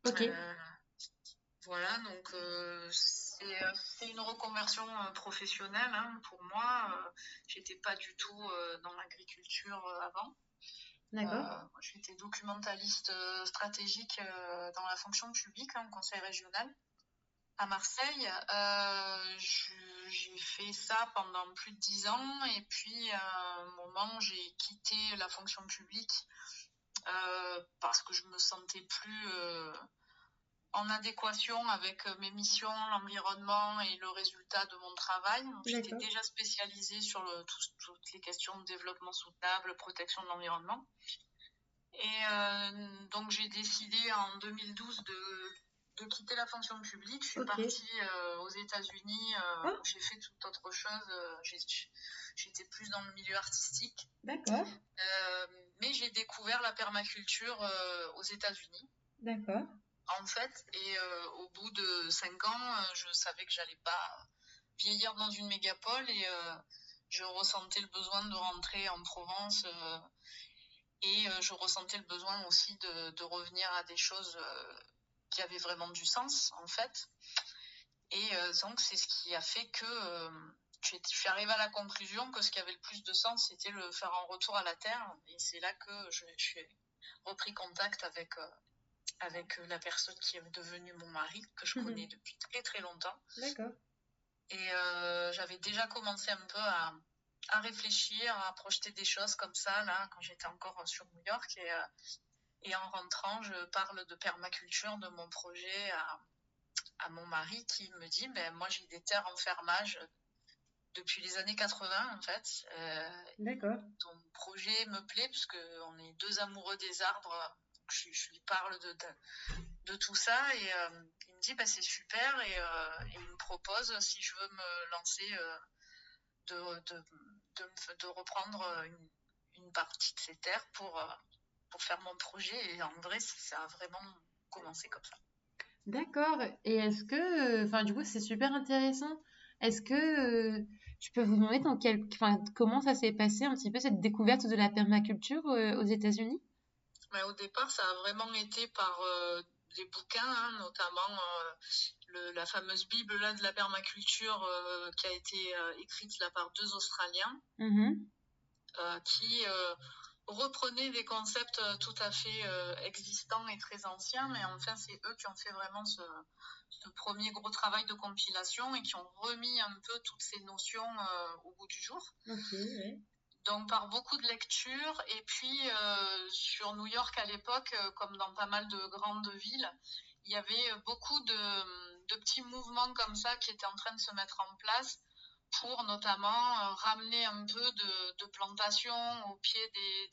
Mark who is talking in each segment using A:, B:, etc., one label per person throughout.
A: Ok.
B: Euh, voilà, donc c'est une reconversion professionnelle hein, pour moi. J'étais pas du tout dans l'agriculture avant.
A: D'accord.
B: J'étais documentaliste stratégique dans la fonction publique hein, au conseil régional à Marseille. J'ai fait ça pendant plus de 10 ans et puis à un moment j'ai quitté la fonction publique parce que je me sentais plus en adéquation avec mes missions, l'environnement et le résultat de mon travail. J'étais
A: D'accord.
B: déjà spécialisée sur toutes les questions de développement soutenable, protection de l'environnement. Et donc j'ai décidé en 2012 de quitter la fonction publique. Je suis
A: Ok.
B: partie aux États-Unis
A: Ah,
B: où j'ai fait toute autre chose. J'étais plus dans le milieu artistique.
A: d'accord.
B: Mais j'ai découvert la permaculture aux États-Unis.
A: D'accord.
B: En fait, et au bout de 5 ans, je savais que j'allais pas vieillir dans une mégapole et je ressentais le besoin de rentrer en Provence et je ressentais le besoin aussi de revenir à des choses qui avaient vraiment du sens en fait. Et donc c'est ce qui a fait que je suis arrivée à la conclusion que ce qui avait le plus de sens, c'était le faire un retour à la terre. Et c'est là que je suis repris contact avec la personne qui est devenue mon mari, que je connais depuis très très longtemps.
A: D'accord.
B: Et j'avais déjà commencé un peu à réfléchir, à projeter des choses comme ça, là, quand j'étais encore sur New York. Et en rentrant, je parle de permaculture, de mon projet à mon mari qui me dit, ben, moi j'ai des terres en fermage depuis les années 80 en fait.
A: D'accord.
B: Ton projet me plaît parce qu'on est deux amoureux des arbres. Je lui parle de tout ça et il me dit bah, c'est super et il me propose si je veux me lancer de, de, de reprendre une partie de ces terres pour faire mon projet et en vrai ça a vraiment commencé comme ça.
A: D'accord. Et est-ce que, enfin, du coup, c'est super intéressant. Est-ce que je peux vous demander enfin, comment ça s'est passé un petit peu cette découverte de la permaculture aux États-Unis?
B: Mais au départ ça a vraiment été par des bouquins, hein, notamment la fameuse Bible là, de la permaculture qui a été écrite là, par deux Australiens
A: Mhm.
B: qui reprenaient des concepts tout à fait existants et très anciens, mais enfin c'est eux qui ont fait vraiment ce premier gros travail de compilation et qui ont remis un peu toutes ces notions au goût du jour.
A: Ok, ouais.
B: Donc par beaucoup de lectures et puis sur New York à l'époque, comme dans pas mal de grandes villes, il y avait beaucoup de petits mouvements comme ça qui étaient en train de se mettre en place pour notamment ramener un peu de plantation au pied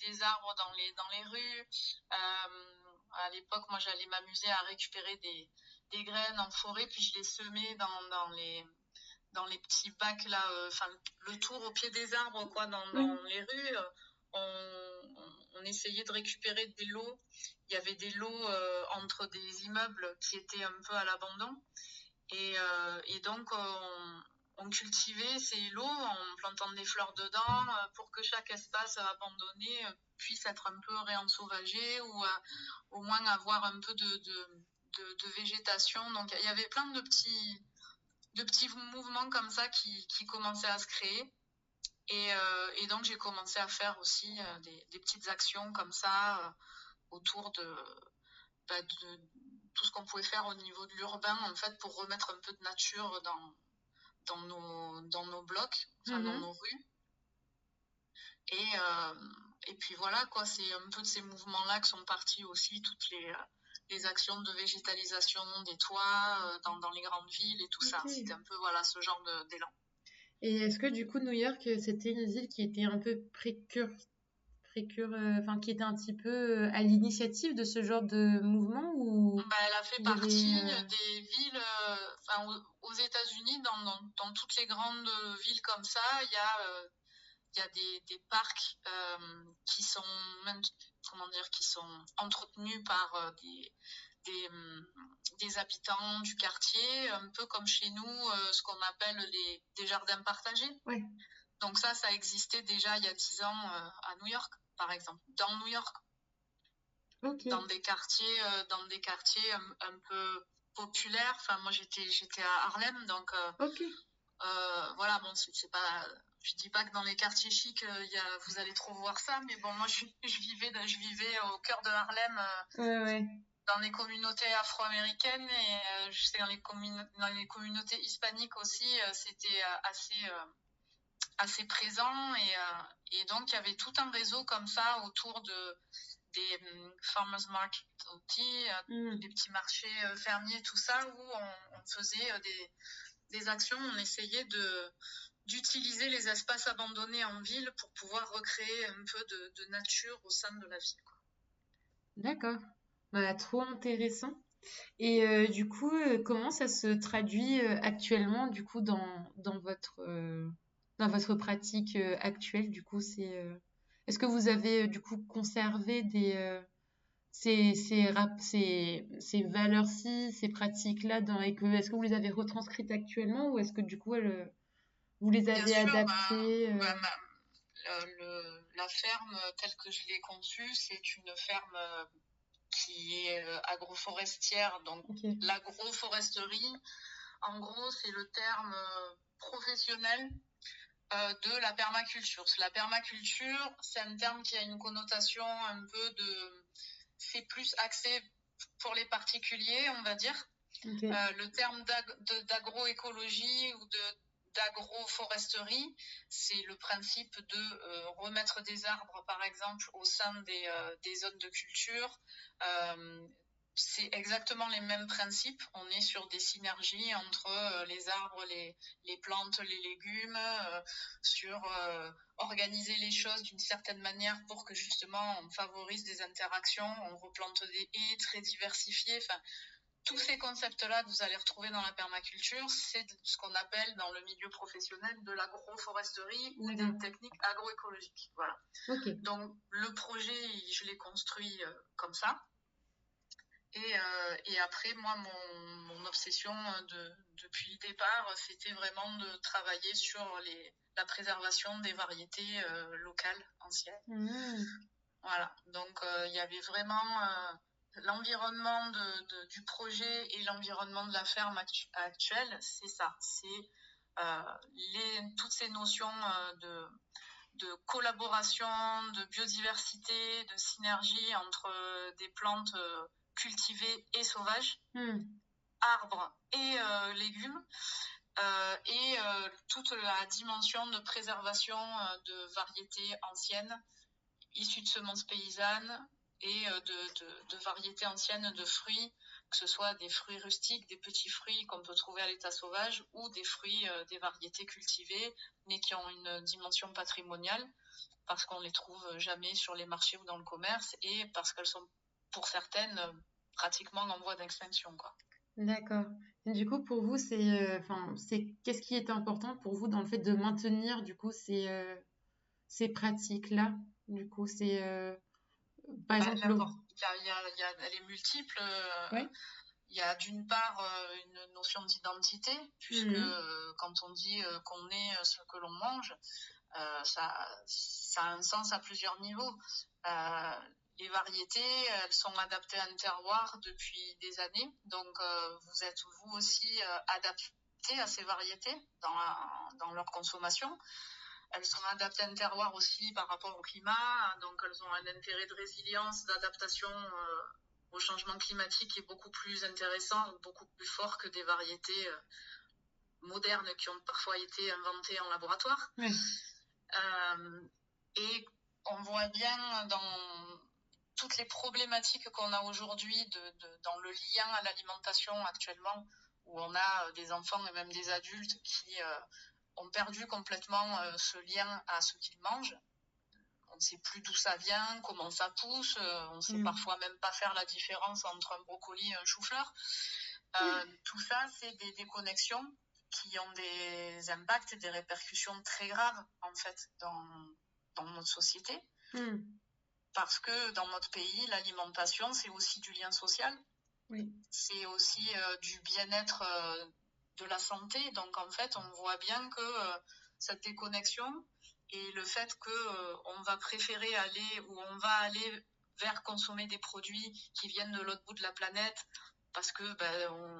B: des arbres dans les rues. À l'époque, moi, j'allais m'amuser à récupérer des graines en forêt, puis je les semais dans les petits bacs là, enfin le tour au pied des arbres quoi,
A: Oui.
B: dans les rues. On essayait de récupérer des lots. Il y avait des lots entre des immeubles qui étaient un peu à l'abandon. Et donc, on cultivait ces lots en plantant des fleurs dedans pour que chaque espace abandonné puisse être un peu réensauvagé ou au moins avoir un peu de végétation. Donc, il y avait plein de petits mouvements comme ça qui commençaient à se créer. Et donc, j'ai commencé à faire aussi des petites actions comme ça autour de tout ce qu'on pouvait faire au niveau de l'urbain, en fait, pour remettre un peu de nature dans nos blocs, enfin dans
A: Mhm.
B: nos rues. Et, euh, et puis voilà, quoi, c'est un peu de ces mouvements-là que sont partis aussi toutes les actions de végétalisation des toits dans les grandes villes et tout ça.
A: Ok.
B: C'était un peu voilà, ce genre d'élan.
A: Et est-ce que du coup New York, c'était une ville qui était un peu enfin qui était un petit peu à l'initiative de ce genre de mouvement ou
B: Bah, elle a fait
A: il y avait
B: partie des villes, enfin, aux États-Unis, dans toutes les grandes villes comme ça, il y a des parcs qui sont même, comment dire, qui sont entretenus par des habitants du quartier, un peu comme chez nous, ce qu'on appelle des jardins partagés.
A: ouais.
B: Donc ça existait déjà il y a 10 ans à New York, par exemple, dans New York.
A: Ok,
B: dans des quartiers un peu populaires. Enfin, moi, j'étais à Harlem, donc
A: ok.
B: voilà, bon, c'est pas, je dis pas que dans les quartiers chics, vous allez trop voir ça, mais bon, moi, je vivais au cœur de Harlem,
A: Ouais, ouais.
B: dans les communautés afro-américaines et je sais dans les communautés hispaniques aussi, c'était assez présent et donc il y avait tout un réseau comme ça autour des farmers market aussi, des
A: Hmm.
B: petits marchés fermiers, tout ça, où on faisait des actions, on essayait d'utiliser les espaces abandonnés en ville pour pouvoir recréer un peu de nature au sein de la ville, quoi.
A: D'accord. Bah, trop intéressant. Et du coup, comment ça se traduit actuellement, du coup, dans votre pratique actuelle, du coup, est-ce que vous avez du coup conservé ces valeurs-ci, ces pratiques-là est-ce que vous les avez retranscrites actuellement ou est-ce que du coup, vous les
B: Bien
A: avez
B: sûr,
A: adaptées
B: la ferme telle que je l'ai conçue, c'est une ferme qui est agroforestière, donc
A: Ok.
B: l'agroforesterie, en gros, c'est le terme professionnel de la permaculture. La permaculture, c'est un terme qui a une connotation un peu de... C'est plus axé pour les particuliers, on va dire.
A: Ok.
B: Le terme d'agroécologie ou d'agroforesterie, c'est le principe de remettre des arbres, par exemple, au sein des zones de culture. Euh, c'est exactement les mêmes principes. On est sur des synergies entre les arbres, les plantes, les légumes, sur organiser les choses d'une certaine manière pour que justement on favorise des interactions, on replante des haies très diversifiées. Enfin, tous ces concepts-là que vous allez retrouver dans la permaculture, c'est ce qu'on appelle dans le milieu professionnel de l'agroforesterie ou des
A: D'accord.
B: techniques agroécologiques. Voilà.
A: Ok.
B: Donc le projet, je l'ai construit comme ça. Et après, moi, mon obsession depuis le départ, c'était vraiment de travailler sur la préservation des variétés locales anciennes.
A: Hmm.
B: Voilà, donc il y avait vraiment l'environnement du projet et l'environnement de la ferme actuelle, c'est ça, c'est toutes ces notions de collaboration, de biodiversité, de synergie entre des plantes cultivées et sauvages,
A: Hmm.
B: arbres et légumes, et toute la dimension de préservation de variétés anciennes issus de semences paysannes et de variétés anciennes de fruits, que ce soit des fruits rustiques, des petits fruits qu'on peut trouver à l'état sauvage, ou des fruits des variétés cultivées, mais qui ont une dimension patrimoniale, parce qu'on ne les trouve jamais sur les marchés ou dans le commerce, et parce qu'elles sont, pour certaines, pratiquement en voie d'extinction, quoi.
A: D'accord. Et du coup, pour vous, qu'est-ce qui est important pour vous dans le fait de maintenir, du coup, ces pratiques-là? Du coup, par
B: Bah,
A: exemple,
B: elle est multiple.
A: ouais.
B: Il y a d'une part une notion d'identité, puisque
A: Mhm.
B: quand on dit qu'on est ce que l'on mange, ça a un sens à plusieurs niveaux. Euh, les variétés, elles sont adaptées à un terroir depuis des années, donc vous êtes vous aussi adapté à ces variétés dans leur consommation. Elles sont adaptées à un terroir aussi par rapport au climat, donc elles ont un intérêt de résilience, d'adaptation au changement climatique qui est beaucoup plus intéressant, beaucoup plus fort que des variétés modernes qui ont parfois été inventées en laboratoire.
A: Ouais.
B: Euh, et on voit bien dans toutes les problématiques qu'on a aujourd'hui dans le lien à l'alimentation actuellement, où on a des enfants et même des adultes qui ont perdu complètement ce lien à ce qu'ils mangent. On ne sait plus d'où ça vient, comment ça pousse, on ne sait
A: Mhm.
B: parfois même pas faire la différence entre un brocoli et un chou-fleur. Tout ça, c'est des déconnexions qui ont des impacts et des répercussions très graves, en fait, dans notre société.
A: Mhm.
B: Parce que dans notre pays, l'alimentation, c'est aussi du lien social,
A: Oui.
B: c'est aussi du bien-être de la santé. Donc, en fait, on voit bien que cette déconnexion et le fait qu'on va préférer aller ou on va aller vers consommer des produits qui viennent de l'autre bout de la planète parce que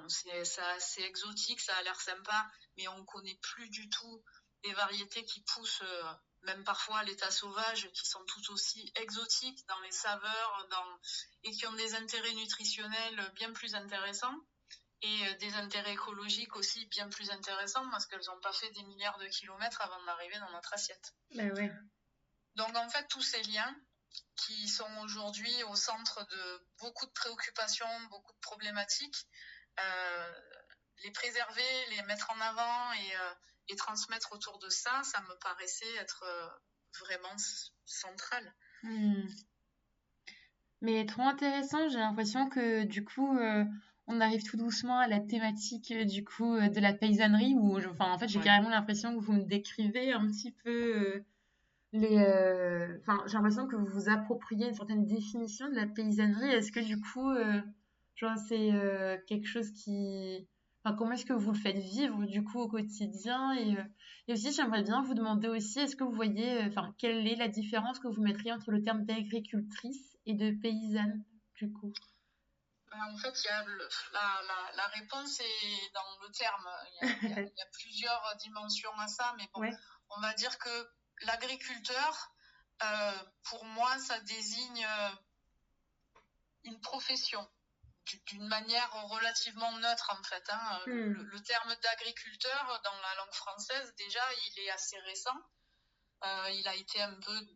B: c'est exotique, ça a l'air sympa, mais on ne connaît plus du tout les variétés qui poussent, même parfois à l'état sauvage, qui sont tout aussi exotiques dans les saveurs et qui ont des intérêts nutritionnels bien plus intéressants et des intérêts écologiques aussi bien plus intéressants parce qu'elles n'ont pas fait des milliards de kilomètres avant d'arriver dans notre assiette.
A: Ben ouais.
B: Donc en fait, tous ces liens qui sont aujourd'hui au centre de beaucoup de préoccupations, beaucoup de problématiques, les préserver, les mettre en avant et transmettre autour de ça, ça me paraissait être vraiment central.
A: Mais trop intéressant, j'ai l'impression que du coup, on arrive tout doucement à la thématique du coup de la paysannerie où, en fait, j'ai carrément l'impression que vous me décrivez un petit peu j'ai l'impression que vous vous appropriez une certaine définition de la paysannerie. Est-ce que du coup, c'est quelque chose comment est-ce que vous le faites vivre du coup au quotidien et aussi, j'aimerais bien vous demander aussi, est-ce que vous voyez, quelle est la différence que vous mettriez entre le terme d'agricultrice et de paysanne du coup?
B: En fait, la réponse est dans le terme. Il y a plusieurs dimensions à ça, mais bon, on va dire que l'agriculteur, pour moi, ça désigne une profession d'une manière relativement neutre en fait. Le terme d'agriculteur dans la langue française, déjà, il est assez récent. Il a été un peu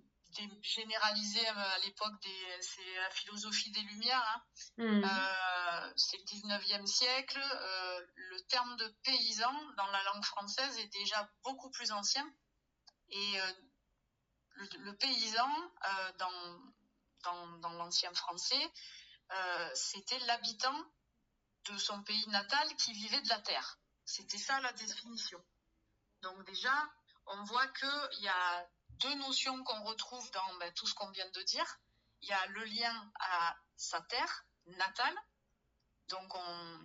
B: généralisé à l'époque c'est la philosophie des Lumières. C'est le 19e siècle. Le terme de paysan dans la langue française est déjà beaucoup plus ancien. Et le paysan dans l'ancien français, c'était l'habitant de son pays natal qui vivait de la terre. C'était ça la définition. Donc déjà, on voit qu'il y a deux notions qu'on retrouve dans tout ce qu'on vient de dire. Il y a le lien à sa terre natale, donc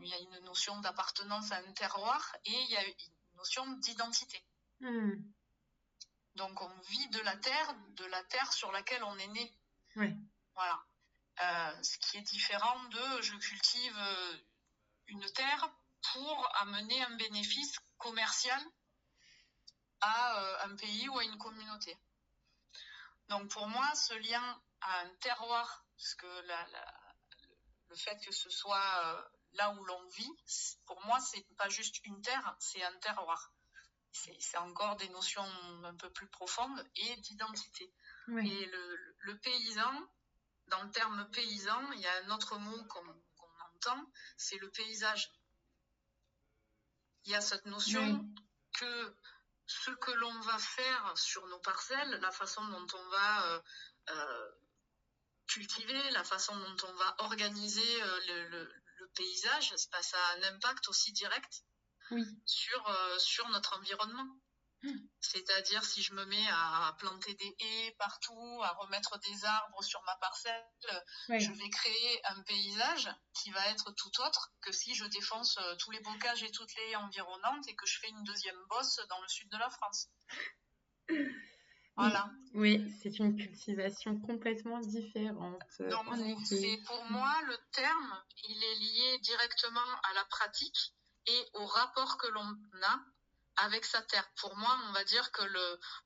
B: il y a une notion d'appartenance à un terroir et il y a une notion d'identité. Donc on vit de la terre sur laquelle on est né. Voilà. Ce qui est différent de je cultive une terre pour amener un bénéfice commercial à un pays ou à une communauté. Donc pour moi, ce lien à un terroir, parce que le fait que ce soit là où l'on vit, pour moi, c'est pas juste une terre, c'est un terroir. C'est encore des notions un peu plus profondes et d'identité. Et le paysan, dans le terme paysan, il y a un autre mot qu'on entend, c'est le paysage. Il y a cette notion que ce que l'on va faire sur nos parcelles, la façon dont on va cultiver, la façon dont on va organiser le paysage, ça a un impact aussi direct sur notre environnement. C'est-à-dire si je me mets à planter des haies partout, à remettre des arbres sur ma parcelle, je vais créer un paysage qui va être tout autre que si je défonce tous les bocages et toutes les haies environnantes et que je fais une deuxième bosse dans le sud de la France. Voilà.
A: Oui, c'est une cultivation complètement différente.
B: Donc, pour moi, le terme, il est lié directement à la pratique et au rapport que l'on a avec sa terre. Pour moi, on va dire que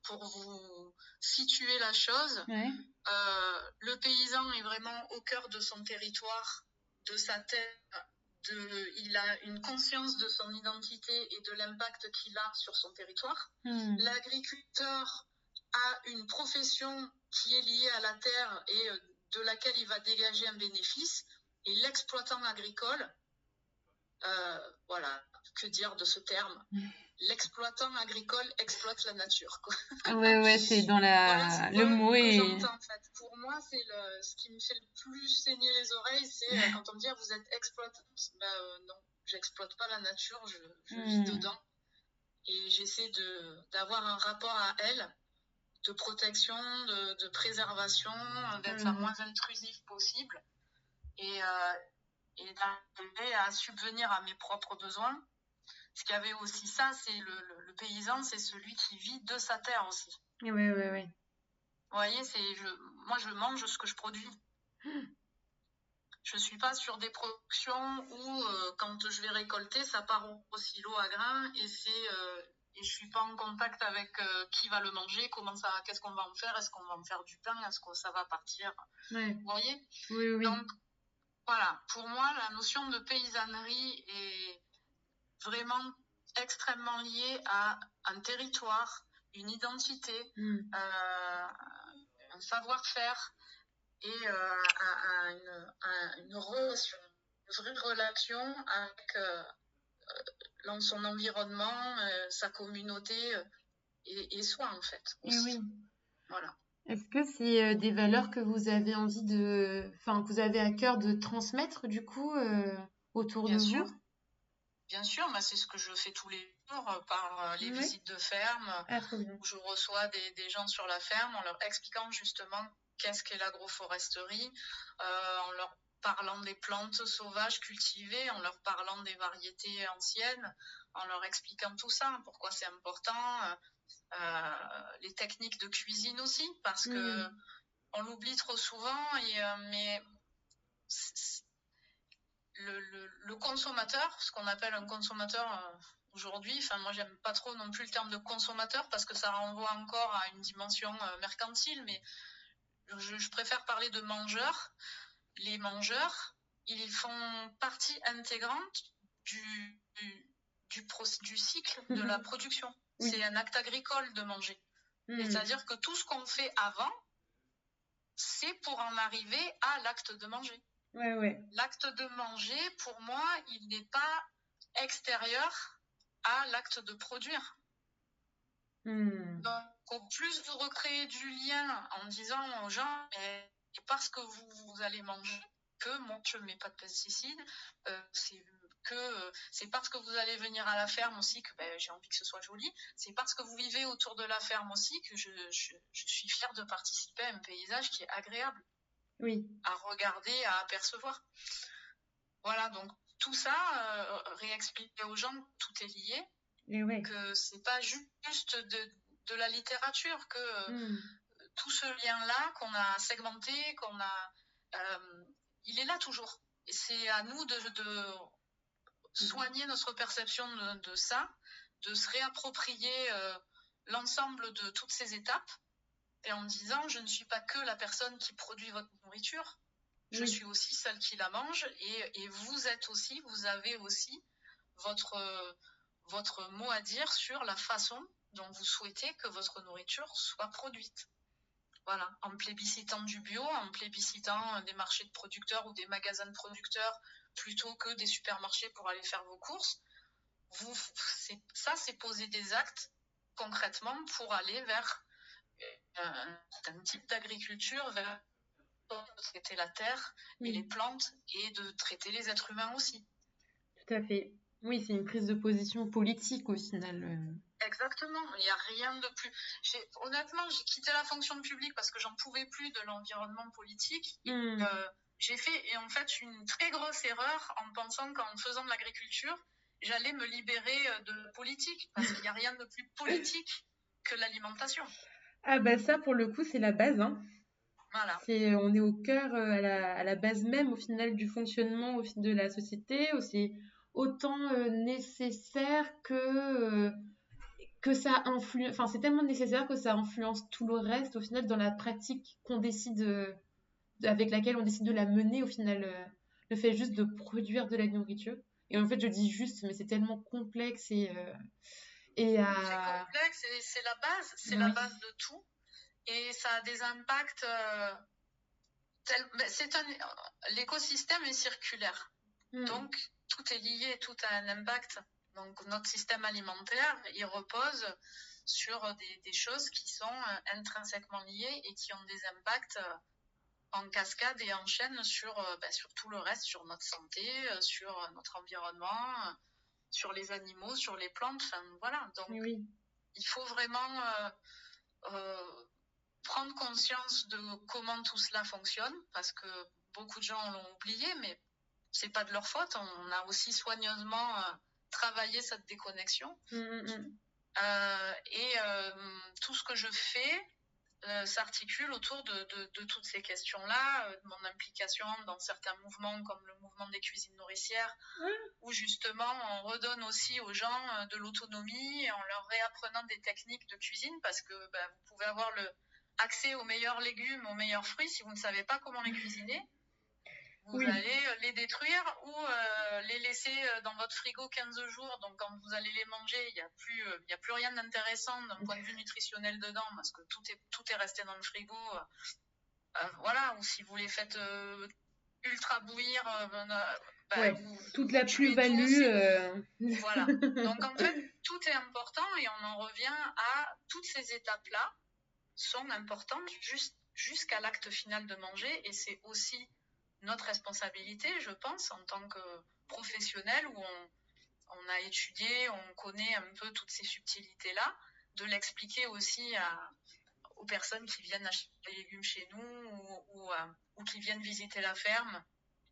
B: pour vous situer la chose, le paysan est vraiment au cœur de son territoire, de sa terre. Il a une conscience de son identité et de l'impact qu'il a sur son territoire. L'agriculteur a une profession qui est liée à la terre et de laquelle il va dégager un bénéfice. Et l'exploitant agricole, voilà, que dire de ce terme ? L'exploitant agricole exploite la nature.
A: Ouais, c'est dans le mot
B: est... En fait. Pour moi, c'est ce qui me fait le plus saigner les oreilles, c'est quand on me dit vous êtes exploitant. Non, j'exploite pas la nature, je vis dedans. Et j'essaie d'avoir un rapport à elle, de protection, de préservation, d'être la moins intrusive possible et d'arriver à subvenir à mes propres besoins. Ce qu'il y avait aussi ça, c'est le paysan, c'est celui qui vit de sa terre aussi.
A: Oui.
B: Vous voyez, moi je mange ce que je produis. Je suis pas sur des productions où quand je vais récolter, ça part au silo à grains et je suis pas en contact avec qui va le manger, qu'est-ce qu'on va en faire, est-ce qu'on va en faire du pain, est-ce que ça va partir,
A: Ouais.
B: vous voyez?
A: Oui, oui.
B: Donc voilà, pour moi, la notion de paysannerie est vraiment extrêmement liée à un territoire, une identité, un savoir-faire et une relation, une vraie relation avec son environnement, sa communauté et soi en fait
A: Et
B: aussi.
A: oui.
B: Voilà.
A: Est-ce que c'est des valeurs que vous avez envie enfin, que vous avez à cœur de transmettre du coup autour de
B: Bien sûr,
A: vous?
B: bien sûr, bah, c'est ce que je fais tous les jours par les
A: Ouais.
B: visites de ferme
A: Ah, trop bien.
B: où je reçois des gens sur la ferme en leur expliquant justement qu'est-ce qu'est l'agroforesterie, en leur parlant des plantes sauvages cultivées, en leur parlant des variétés anciennes, en leur expliquant tout ça, pourquoi c'est important, les techniques de cuisine aussi, parce que on l'oublie trop souvent, mais le consommateur, ce qu'on appelle un consommateur aujourd'hui, enfin moi j'aime pas trop non plus le terme de consommateur parce que ça renvoie encore à une dimension mercantile, mais je préfère parler de mangeurs. Les mangeurs, ils font partie intégrante du, du cycle de la production.
A: Oui.
B: C'est un acte agricole de manger. C'est-à-dire que tout ce qu'on fait avant, c'est pour en arriver à l'acte de manger.
A: Ouais, ouais.
B: L'acte de manger, pour moi, il n'est pas extérieur à l'acte de produire. Donc, au plus vous recréez du lien en disant aux gens, et parce que vous allez manger, que moi je ne mets pas de pesticides, c'est parce que vous allez venir à la ferme aussi que j'ai envie que ce soit joli, c'est parce que vous vivez autour de la ferme aussi que je suis fière de participer à un paysage qui est agréable à regarder, à apercevoir. Voilà, donc tout ça, réexpliquer aux gens que tout est lié, que c'est pas juste de la littérature, que tout ce lien-là qu'on a segmenté, il est là toujours. Et c'est à nous de soigner notre perception de ça, de se réapproprier l'ensemble de toutes ces étapes, et en disant, je ne suis pas que la personne qui produit votre nourriture, je suis aussi celle qui la mange, et vous avez aussi votre mot à dire sur la façon dont vous souhaitez que votre nourriture soit produite. Voilà, en plébiscitant du bio, en plébiscitant des marchés de producteurs ou des magasins de producteurs plutôt que des supermarchés pour aller faire vos courses. C'est poser des actes concrètement pour aller vers un type d'agriculture, vers de traiter la terre et les plantes et de traiter les êtres humains aussi.
A: Tout à fait. Oui, c'est une prise de position politique au final.
B: Exactement, il n'y a rien de plus. Honnêtement, j'ai quitté la fonction publique parce que j'en pouvais plus de l'environnement politique. J'ai fait en fait une très grosse erreur en pensant qu'en faisant de l'agriculture, j'allais me libérer de politique parce qu'il n'y a rien de plus politique que l'alimentation.
A: Ah bah ça, pour le coup, c'est la base, hein.
B: Voilà.
A: On est au cœur, à la base même, au final, du fonctionnement de la société. C'est autant nécessaire que ça influence. Enfin, c'est tellement nécessaire que ça influence tout le reste, au final, dans la pratique qu'on décide, avec laquelle on décide de la mener, au final, le fait juste de produire de la nourriture. Et en fait, je dis juste, mais c'est tellement complexe
B: c'est complexe et c'est la base, la base de tout. Et ça a des impacts. L'écosystème est circulaire. Donc, tout est lié, tout a un impact. Donc, notre système alimentaire, il repose sur des choses qui sont intrinsèquement liées et qui ont des impacts en cascade et en chaîne sur tout le reste, sur notre santé, sur notre environnement, sur les animaux, sur les plantes. Enfin, voilà. Donc, il faut vraiment prendre conscience de comment tout cela fonctionne, parce que beaucoup de gens l'ont oublié, mais c'est pas de leur faute. On a aussi soigneusement travaillé cette déconnexion. Et tout ce que je fais, s'articule autour de toutes ces questions-là, de mon implication dans certains mouvements comme le mouvement des cuisines nourricières, où justement on redonne aussi aux gens de l'autonomie en leur réapprenant des techniques de cuisine, parce que vous pouvez avoir accès aux meilleurs légumes, aux meilleurs fruits, si vous ne savez pas comment les cuisiner, vous allez les détruire ou les laisser dans votre frigo 15 jours. Donc quand vous allez les manger, il n'y a plus rien d'intéressant d'un point de vue nutritionnel dedans, parce que tout est resté dans le frigo. Voilà, ou si vous les faites ultra bouillir,
A: toute la plus-value.
B: Voilà. Donc en fait, tout est important et on en revient à toutes ces étapes-là sont importantes jusqu'à l'acte final de manger, et c'est aussi notre responsabilité, je pense, en tant que professionnel, où on a étudié, on connaît un peu toutes ces subtilités-là, de l'expliquer aussi aux personnes qui viennent acheter des légumes chez nous ou qui viennent visiter la ferme.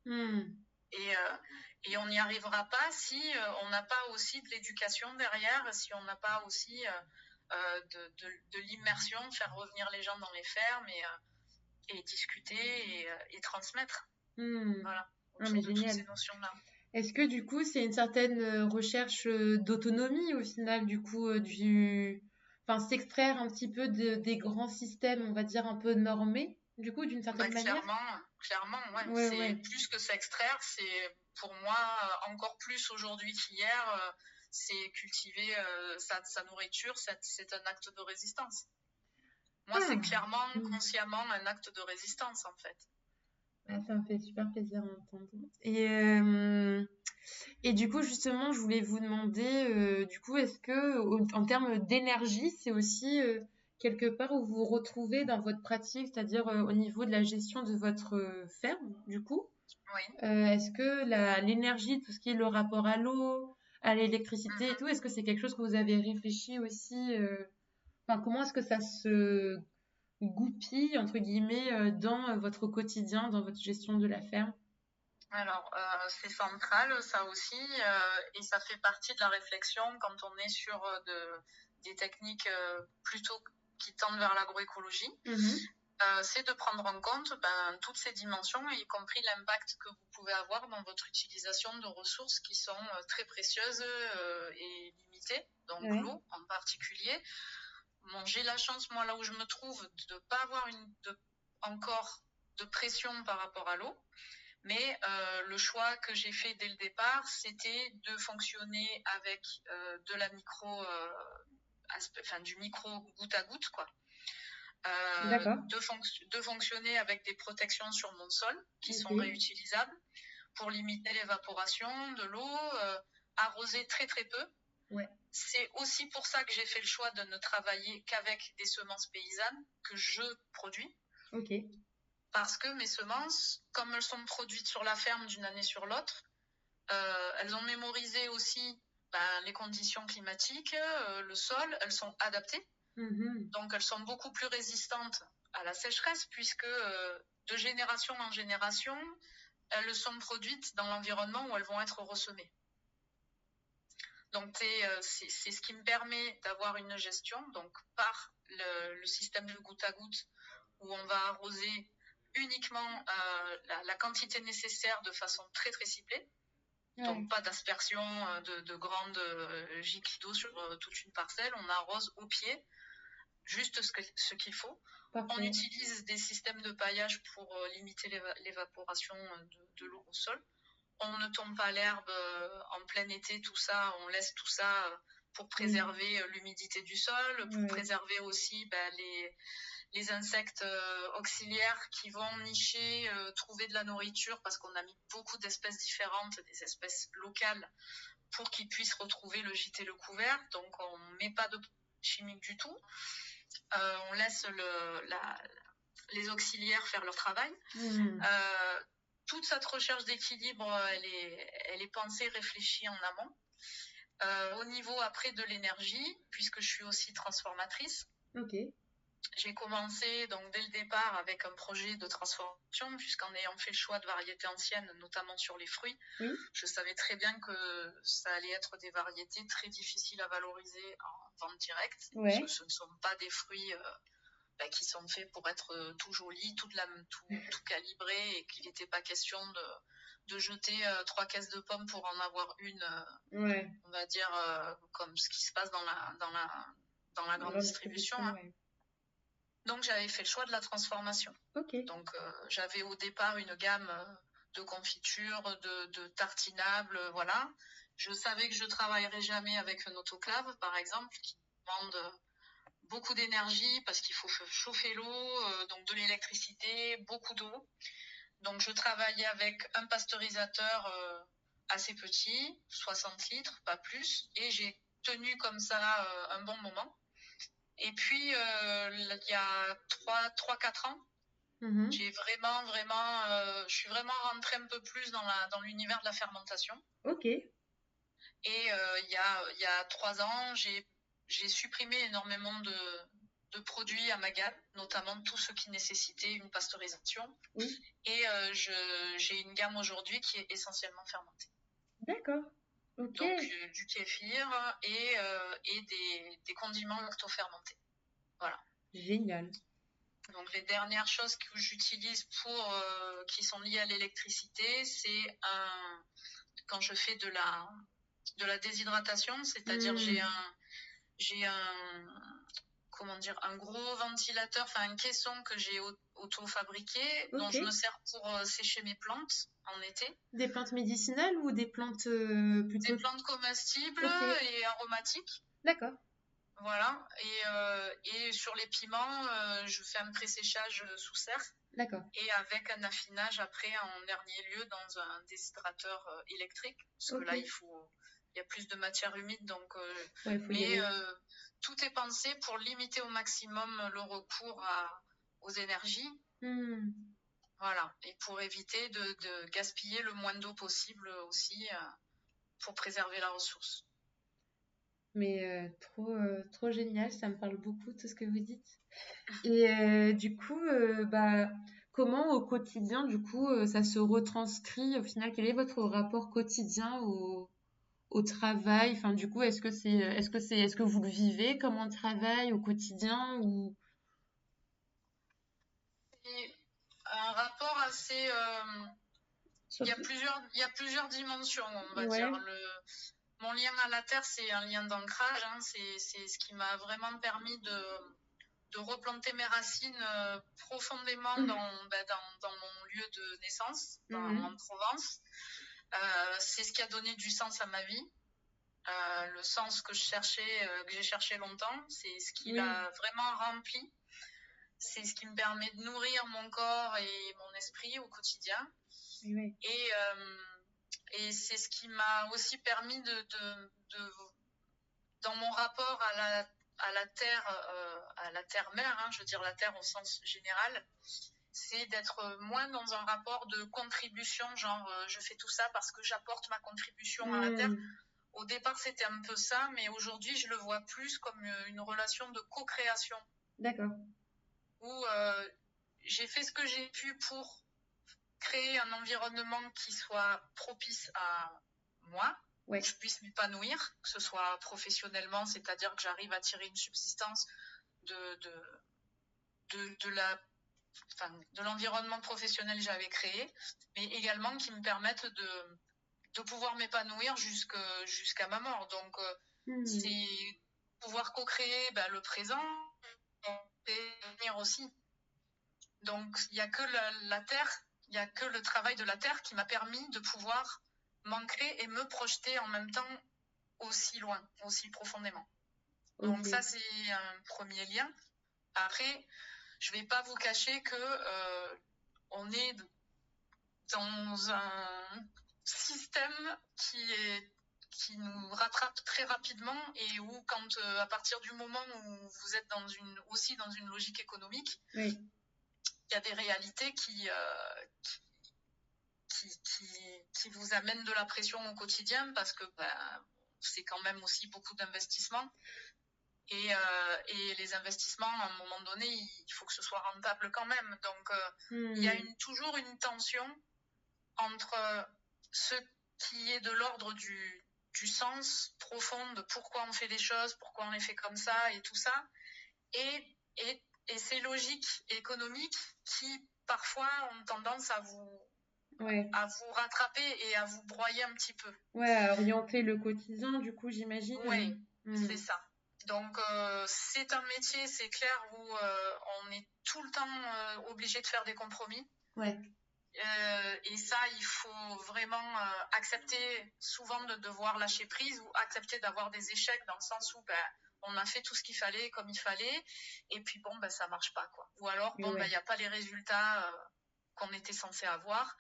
B: Et on n'y arrivera pas si on n'a pas aussi de l'éducation derrière, si on n'a pas aussi de l'immersion, faire revenir les gens dans les fermes et discuter et transmettre. Voilà, autour de toutes ces notions-là.
A: Est-ce que du coup, c'est une certaine recherche d'autonomie au final, du coup, s'extraire un petit peu des grands systèmes, on va dire, un peu normés, du coup, d'une certaine manière?
B: Clairement, ouais. C'est plus que s'extraire, c'est pour moi encore plus aujourd'hui qu'hier, c'est cultiver sa nourriture, c'est un acte de résistance. Moi, c'est clairement, consciemment, un acte de résistance, en fait.
A: Ça me fait super plaisir d'entendre. Et du coup, justement, je voulais vous demander, du coup, est-ce que, en termes d'énergie, c'est aussi quelque part où vous vous retrouvez dans votre pratique, c'est-à-dire au niveau de la gestion de votre ferme, du coup?
B: Oui.
A: Est-ce que l'énergie, tout ce qui est le rapport à l'eau, à l'électricité et tout, est-ce que c'est quelque chose que vous avez réfléchi aussi comment est-ce que ça se goupille, entre guillemets, dans votre quotidien, dans votre gestion de la ferme?
B: Alors, c'est central, ça aussi, et ça fait partie de la réflexion quand on est sur des techniques plutôt qui tendent vers l'agroécologie. C'est de prendre en compte toutes ces dimensions, y compris l'impact que vous pouvez avoir dans votre utilisation de ressources qui sont très précieuses et limitées, donc l'eau en particulier. Bon, j'ai la chance, moi, là où je me trouve, de ne pas avoir encore de pression par rapport à l'eau. Mais le choix que j'ai fait dès le départ, c'était de fonctionner avec du micro goutte à goutte, quoi. De fonctionner avec des protections sur mon sol qui sont réutilisables pour limiter l'évaporation de l'eau, arroser très très peu. C'est aussi pour ça que j'ai fait le choix de ne travailler qu'avec des semences paysannes que je produis. Parce que mes semences, comme elles sont produites sur la ferme d'une année sur l'autre, elles ont mémorisé aussi les conditions climatiques, le sol, elles sont adaptées. Donc elles sont beaucoup plus résistantes à la sécheresse, puisque de génération en génération, elles sont produites dans l'environnement où elles vont être ressemées. Donc c'est ce qui me permet d'avoir une gestion, donc par le système de goutte à goutte, où on va arroser uniquement la quantité nécessaire de façon très très ciblée. Donc pas d'aspersion de grandes gicles d'eau sur toute une parcelle, on arrose au pied juste ce qu'il faut. On utilise des systèmes de paillage pour limiter l'évaporation de l'eau au sol. On ne tombe pas l'herbe en plein été, tout ça, on laisse tout ça pour préserver l'humidité du sol, pour préserver aussi les insectes auxiliaires qui vont nicher, trouver de la nourriture, parce qu'on a mis beaucoup d'espèces différentes, des espèces locales, pour qu'ils puissent retrouver le gîte et le couvert. Donc on ne met pas de chimiques du tout. On laisse les auxiliaires faire leur travail. Toute cette recherche d'équilibre, elle est pensée, réfléchie en amont. Au niveau après de l'énergie, puisque je suis aussi transformatrice, j'ai commencé donc dès le départ avec un projet de transformation, puisqu'en ayant fait le choix de variétés anciennes, notamment sur les fruits, je savais très bien que ça allait être des variétés très difficiles à valoriser en vente directe, parce que ce ne sont pas des fruits qui sont faits pour être tout jolis, tout calibré, et qu'il n'était pas question de jeter 3 caisses de pommes pour en avoir une, on va dire, comme ce qui se passe dans la grande distribution. Hein. Ouais. Donc, j'avais fait le choix de la transformation.
A: Okay.
B: Donc, j'avais au départ une gamme de confitures, de tartinables, voilà. Je savais que je travaillerais jamais avec un autoclave, par exemple, qui demande beaucoup d'énergie parce qu'il faut chauffer l'eau, donc de l'électricité, beaucoup d'eau. Donc, je travaillais avec un pasteurisateur assez petit, 60 litres, pas plus, et j'ai tenu comme ça un bon moment. Et puis, il y a 3-4 ans, j'ai je suis vraiment rentrée un peu plus dans l'univers de la fermentation.
A: Ok.
B: Et il y a 3 ans, j'ai supprimé énormément de produits à ma gamme, notamment tous ceux qui nécessitaient une pasteurisation.
A: Oui.
B: Et j'ai une gamme aujourd'hui qui est essentiellement fermentée.
A: D'accord. Ok.
B: Donc du kéfir et des condiments lacto-fermentés. Voilà.
A: Génial.
B: Donc les dernières choses que j'utilise qui sont liées à l'électricité, c'est quand je fais de la déshydratation, c'est-à-dire j'ai un gros ventilateur, enfin un caisson que j'ai auto-fabriqué, dont je me sers pour sécher mes plantes en été.
A: Des plantes médicinales ou des plantes plutôt...
B: Des plantes comestibles et aromatiques.
A: D'accord.
B: Voilà, et sur les piments, je fais un pré-séchage sous serre.
A: D'accord.
B: Et avec un affinage après en dernier lieu dans un déshydrateur électrique, parce que là il y a plus de matière humide, donc tout est pensé pour limiter au maximum le recours aux énergies. Voilà, et pour éviter de gaspiller le moins d'eau possible aussi pour préserver la ressource.
A: Mais trop génial, ça me parle beaucoup tout ce que vous dites. Et du coup, comment au quotidien, du coup, ça se retranscrit au final? Quel est votre rapport quotidien au travail? Enfin, du coup, est-ce que vous le vivez comme un travail au quotidien ou...
B: Et un rapport assez... il y a plusieurs dimensions, on va dire. Mon lien à la terre, c'est un lien d'ancrage. Hein, c'est ce qui m'a vraiment permis de replanter mes racines profondément dans mon lieu de naissance, en Provence. C'est ce qui a donné du sens à ma vie. Le sens que j'ai cherché longtemps, c'est ce qui l'a vraiment rempli. C'est ce qui me permet de nourrir mon corps et mon esprit au quotidien.
A: Oui.
B: Et c'est ce qui m'a aussi permis dans mon rapport à la terre mère, hein, je veux dire la terre au sens général, c'est d'être moins dans un rapport de contribution, genre je fais tout ça parce que j'apporte ma contribution à la terre. Au départ, c'était un peu ça, mais aujourd'hui, je le vois plus comme une relation de co-création.
A: D'accord.
B: Où j'ai fait ce que j'ai pu pour créer un environnement qui soit propice à moi, où je puisse m'épanouir, que ce soit professionnellement, c'est-à-dire que j'arrive à tirer une subsistance de l'environnement professionnel que j'avais créé, mais également qui me permettent de pouvoir m'épanouir jusqu'à ma mort. Donc, c'est pouvoir co-créer le présent et l'avenir aussi. Donc, il n'y a que la terre, il n'y a que le travail de la terre qui m'a permis de pouvoir m'ancrer et me projeter en même temps aussi loin, aussi profondément. Donc, ça, c'est un premier lien. Après, je ne vais pas vous cacher que on est dans un système qui nous rattrape très rapidement et où à partir du moment où vous êtes aussi dans une logique économique, il y a des réalités qui vous amènent de la pression au quotidien parce que c'est quand même aussi beaucoup d'investissements. Et les investissements, à un moment donné, il faut que ce soit rentable quand même. Donc, il y a toujours une tension entre ce qui est de l'ordre du sens profond de pourquoi on fait les choses, pourquoi on les fait comme ça et tout ça, et et ces logiques économiques qui, parfois, ont tendance
A: Ouais.
B: à vous rattraper et à vous broyer un petit peu.
A: Ouais, à orienter le quotidien, du coup, j'imagine.
B: Oui, c'est ça. Donc, c'est un métier, c'est clair, où on est tout le temps obligé de faire des compromis.
A: Ouais.
B: Et ça, il faut vraiment accepter souvent de devoir lâcher prise ou accepter d'avoir des échecs dans le sens où on a fait tout ce qu'il fallait comme il fallait et puis bon, ça marche pas, quoi. Ou alors, bon, il n'y a pas les résultats qu'on était censé avoir.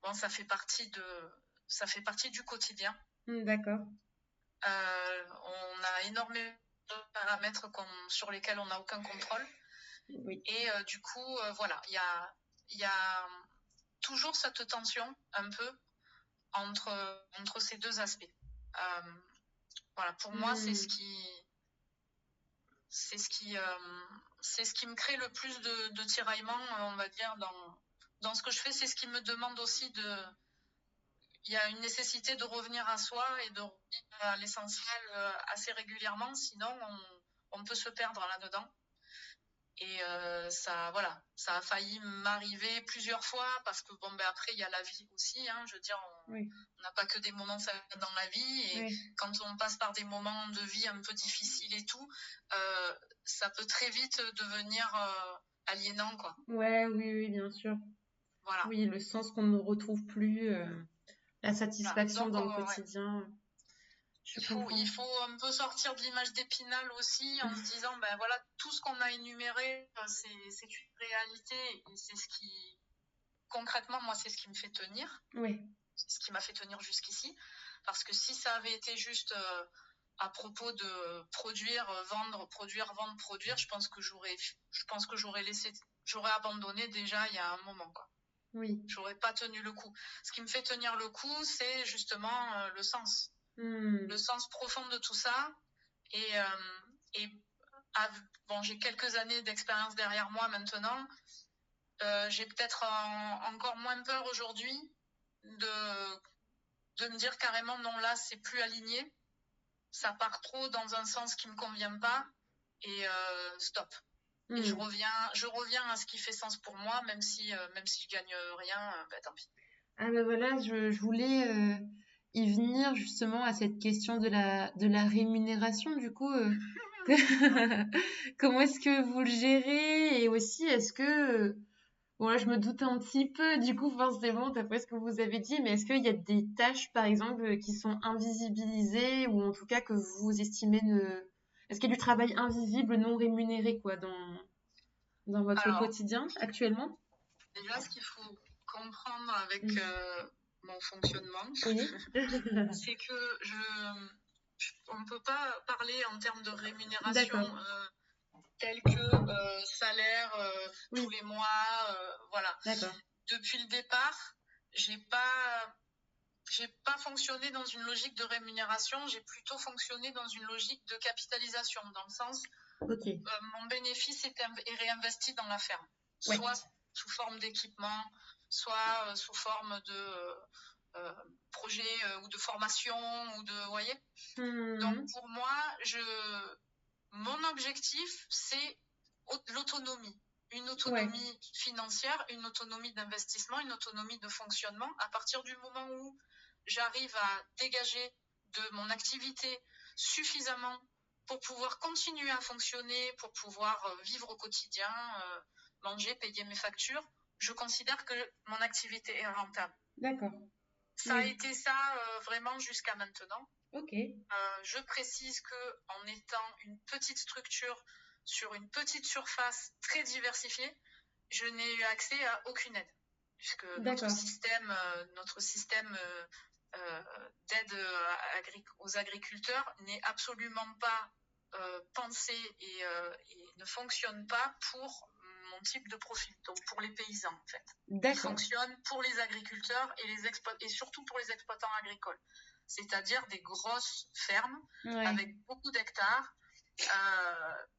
B: Bon, ça fait partie du quotidien.
A: D'accord.
B: On a énormément de paramètres sur lesquels on n'a aucun contrôle.
A: Oui.
B: Et du coup, voilà, il y a toujours cette tension un peu entre ces deux aspects. Voilà, pour moi, c'est ce qui me crée le plus de tiraillement, on va dire, dans ce que je fais. C'est ce qui me demande aussi il y a une nécessité de revenir à soi et de revenir à l'essentiel assez régulièrement, sinon on peut se perdre là-dedans. Et ça a failli m'arriver plusieurs fois parce que après il y a la vie aussi, hein, je veux dire, on n'a pas que des moments dans la vie et quand on passe par des moments de vie un peu difficiles et tout, ça peut très vite devenir aliénant, quoi.
A: Oui, bien sûr.
B: Voilà.
A: Oui, le sens qu'on ne retrouve plus, la satisfaction dans le quotidien.
B: Il faut un peu sortir de l'image d'Épinal aussi en se disant, voilà, tout ce qu'on a énuméré, c'est une réalité et c'est ce qui, concrètement, moi, c'est ce qui me fait tenir.
A: Oui.
B: C'est ce qui m'a fait tenir jusqu'ici. Parce que si ça avait été juste à propos de produire, vendre, je pense que j'aurais abandonné déjà il y a un moment, quoi.
A: Oui.
B: J'aurais pas tenu le coup. Ce qui me fait tenir le coup, c'est justement le sens. Le sens profond de tout ça. Et j'ai quelques années d'expérience derrière moi maintenant. J'ai peut-être encore moins peur aujourd'hui de me dire carrément non, là c'est plus aligné, ça part trop dans un sens qui me convient pas et stop. Et je reviens à ce qui fait sens pour moi, même si je gagne rien, tant pis.
A: Ah voilà, je voulais y venir justement à cette question de la rémunération, du coup. Comment est-ce que vous le gérez? Et aussi, est-ce que... Bon, là, je me doute un petit peu, du coup, forcément, d'après ce que vous avez dit, mais est-ce qu'il y a des tâches, par exemple, qui sont invisibilisées ou en tout cas que vous estimez ne... Est-ce qu'il y a du travail invisible non rémunéré, quoi, dans votre quotidien actuellement?
B: Déjà, ce qu'il faut comprendre avec mon fonctionnement, c'est que on ne peut pas parler en termes de rémunération telle que salaire tous les mois, voilà.
A: D'accord.
B: Depuis le départ, j'ai pas fonctionné dans une logique de rémunération, j'ai plutôt fonctionné dans une logique de capitalisation, dans le sens mon bénéfice est réinvesti dans la ferme, soit sous forme d'équipement, soit sous forme de projet ou de formation ou de, vous voyez. Donc pour moi, mon objectif, c'est l'autonomie. Une autonomie financière, une autonomie d'investissement, une autonomie de fonctionnement. À partir du moment où j'arrive à dégager de mon activité suffisamment pour pouvoir continuer à fonctionner, pour pouvoir vivre au quotidien, manger, payer mes factures, je considère que mon activité est rentable.
A: D'accord.
B: Ça a été ça vraiment jusqu'à maintenant.
A: Ok.
B: Je précise que en étant une petite structure sur une petite surface très diversifiée, je n'ai eu accès à aucune aide, puisque notre système d'aide aux agriculteurs n'est absolument pas pensé et ne fonctionne pas pour mon type de profil, donc pour les paysans en fait. Il fonctionne pour les agriculteurs et surtout pour les exploitants agricoles, c'est-à-dire des grosses fermes avec beaucoup d'hectares,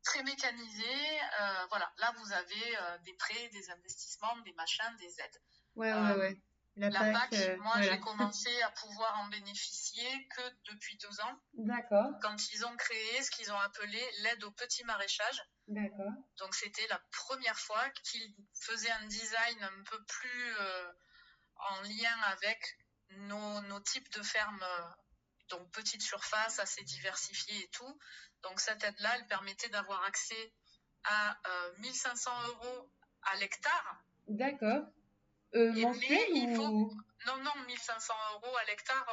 B: très mécanisées. Voilà, là vous avez des prêts, des investissements, des machins, des aides.
A: La
B: La
A: PAC,
B: PAC, moi,
A: voilà.
B: j'ai commencé à pouvoir en bénéficier que depuis 2 ans,
A: D'accord,
B: quand ils ont créé ce qu'ils ont appelé l'aide au petit maraîchage.
A: d'accord.
B: Donc, c'était la première fois qu'ils faisaient un design un peu plus en lien avec nos types de fermes, donc petite surface, assez diversifiée et tout. Donc, cette aide-là, elle permettait d'avoir accès à 1 500 € à l'hectare.
A: D'accord.
B: Mais
A: Mensuel
B: il faut...
A: ou
B: Non, non, 1 500 € à l'hectare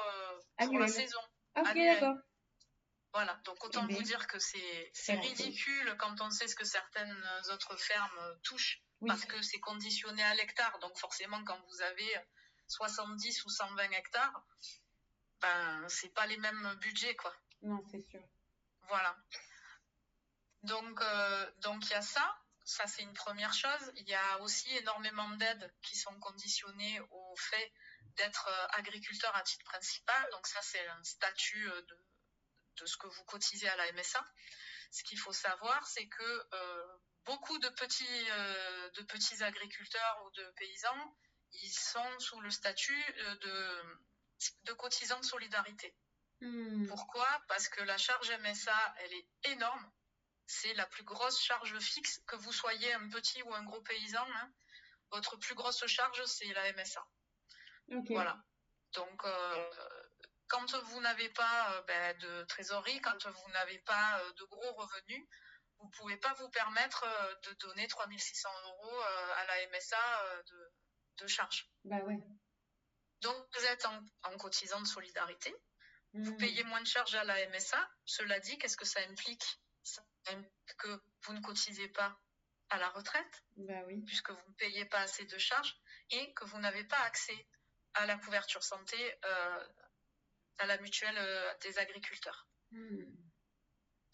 B: pour la
A: annuel?
B: saison,
A: Ah, ok,
B: annuelle.
A: d'accord.
B: Voilà, donc
A: Eh
B: autant vous
A: bien,
B: dire que c'est
A: très grand chose.
B: ridicule quand on sait ce que certaines autres fermes touchent,
A: Oui,
B: parce que c'est conditionné à l'hectare. Donc forcément, quand vous avez 70 ou 120 hectares, ben c'est pas les mêmes budgets, quoi.
A: non, c'est sûr.
B: Voilà. Donc il y a ça. Ça, c'est une première chose. Il y a aussi énormément d'aides qui sont conditionnées au fait d'être agriculteur à titre principal. Donc ça, c'est un statut de ce que vous cotisez à la MSA. Ce qu'il faut savoir, c'est que beaucoup de petits agriculteurs ou de paysans, ils sont sous le statut de cotisants de solidarité. Pourquoi ? Parce que la charge MSA, elle est énorme. C'est la plus grosse charge fixe, que vous soyez un petit ou un gros paysan. Hein, votre plus grosse charge, c'est la MSA.
A: Ok.
B: Voilà. Donc, quand vous n'avez pas de trésorerie, quand vous n'avez pas de gros revenus, vous ne pouvez pas vous permettre de donner 3 600 € à la MSA de charge.
A: Bah ouais.
B: Donc, vous êtes en cotisant de solidarité. Vous payez moins de charges à la MSA. Cela dit, qu'est-ce que ça implique ? Ça implique que vous ne cotisez pas à la retraite,
A: Bah oui.
B: puisque vous ne payez pas assez de charges, et que vous n'avez pas accès à la couverture santé, à la mutuelle des agriculteurs.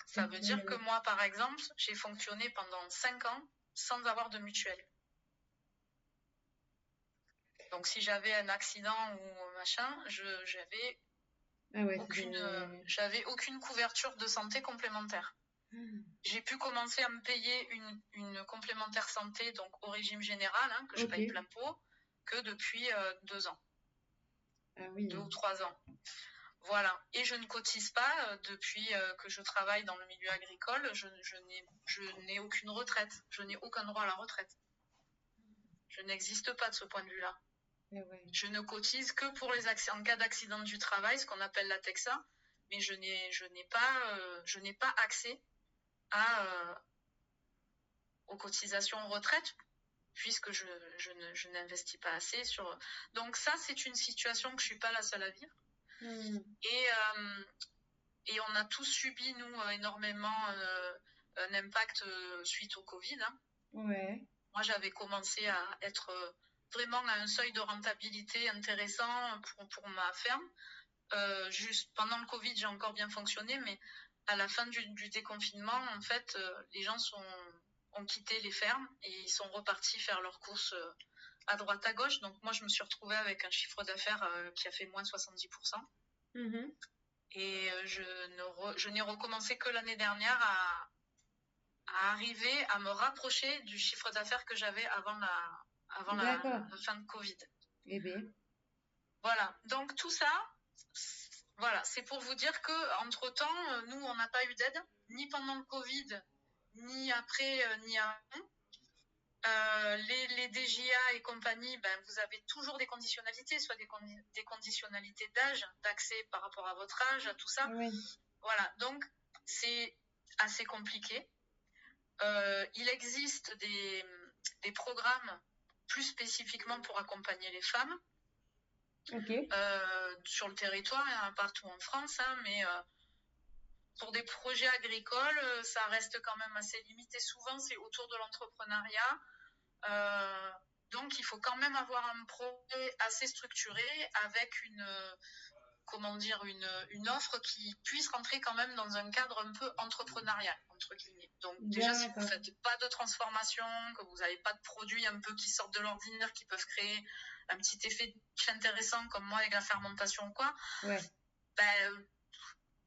B: Ça veut dire que moi, par exemple, j'ai fonctionné pendant 5 ans sans avoir de mutuelle. Donc, si j'avais un accident ou machin, j'avais aucune couverture de santé complémentaire. J'ai pu commencer à me payer une complémentaire santé, donc au régime général, hein, que je paye plein pot, que depuis 2 ans.
A: Ah oui.
B: 2 ou 3 ans. Voilà. Et je ne cotise pas depuis que je travaille dans le milieu agricole. Je n'ai aucune retraite. Je n'ai aucun droit à la retraite. Je n'existe pas de ce point de vue-là.
A: Ouais.
B: Je ne cotise que pour en cas d'accident du travail, ce qu'on appelle la TEXA, mais je n'ai pas accès aux cotisations retraite, puisque je n'investis pas assez sur. Donc ça, c'est une situation que je suis pas la seule à vivre. Et on a tous subi, nous, énormément un impact suite au Covid. Hein.
A: Ouais.
B: Moi, j'avais commencé à être vraiment à un seuil de rentabilité intéressant pour ma ferme. Juste pendant le Covid, j'ai encore bien fonctionné, mais à la fin du déconfinement, en fait, les gens ont quitté les fermes et ils sont repartis faire leurs courses à droite à gauche. Donc moi, je me suis retrouvée avec un chiffre d'affaires qui a fait moins 70%. Et je n'ai recommencé que l'année dernière à arriver à me rapprocher du chiffre d'affaires que j'avais avant la fin de Covid.
A: Eh bien.
B: Voilà. Donc tout ça, voilà, c'est pour vous dire que entre-temps, nous, on n'a pas eu d'aide, ni pendant le Covid, ni après, ni avant. Les DGA et compagnie, vous avez toujours des conditionnalités, soit des conditionnalités d'âge, d'accès par rapport à votre âge, à tout ça.
A: Oui.
B: Voilà, donc c'est assez compliqué. Il existe des programmes plus spécifiquement pour accompagner les femmes. Sur le territoire, hein, partout en France, hein, mais pour des projets agricoles, ça reste quand même assez limité. Souvent, c'est autour de l'entrepreneuriat. Donc, il faut quand même avoir un projet assez structuré avec une offre qui puisse rentrer quand même dans un cadre un peu entrepreneurial, entre guillemets. Donc, déjà, si vous ne faites pas de transformation, que vous n'avez pas de produits un peu qui sortent de l'ordinaire, qui peuvent créer un petit effet intéressant, comme moi avec la fermentation ou quoi,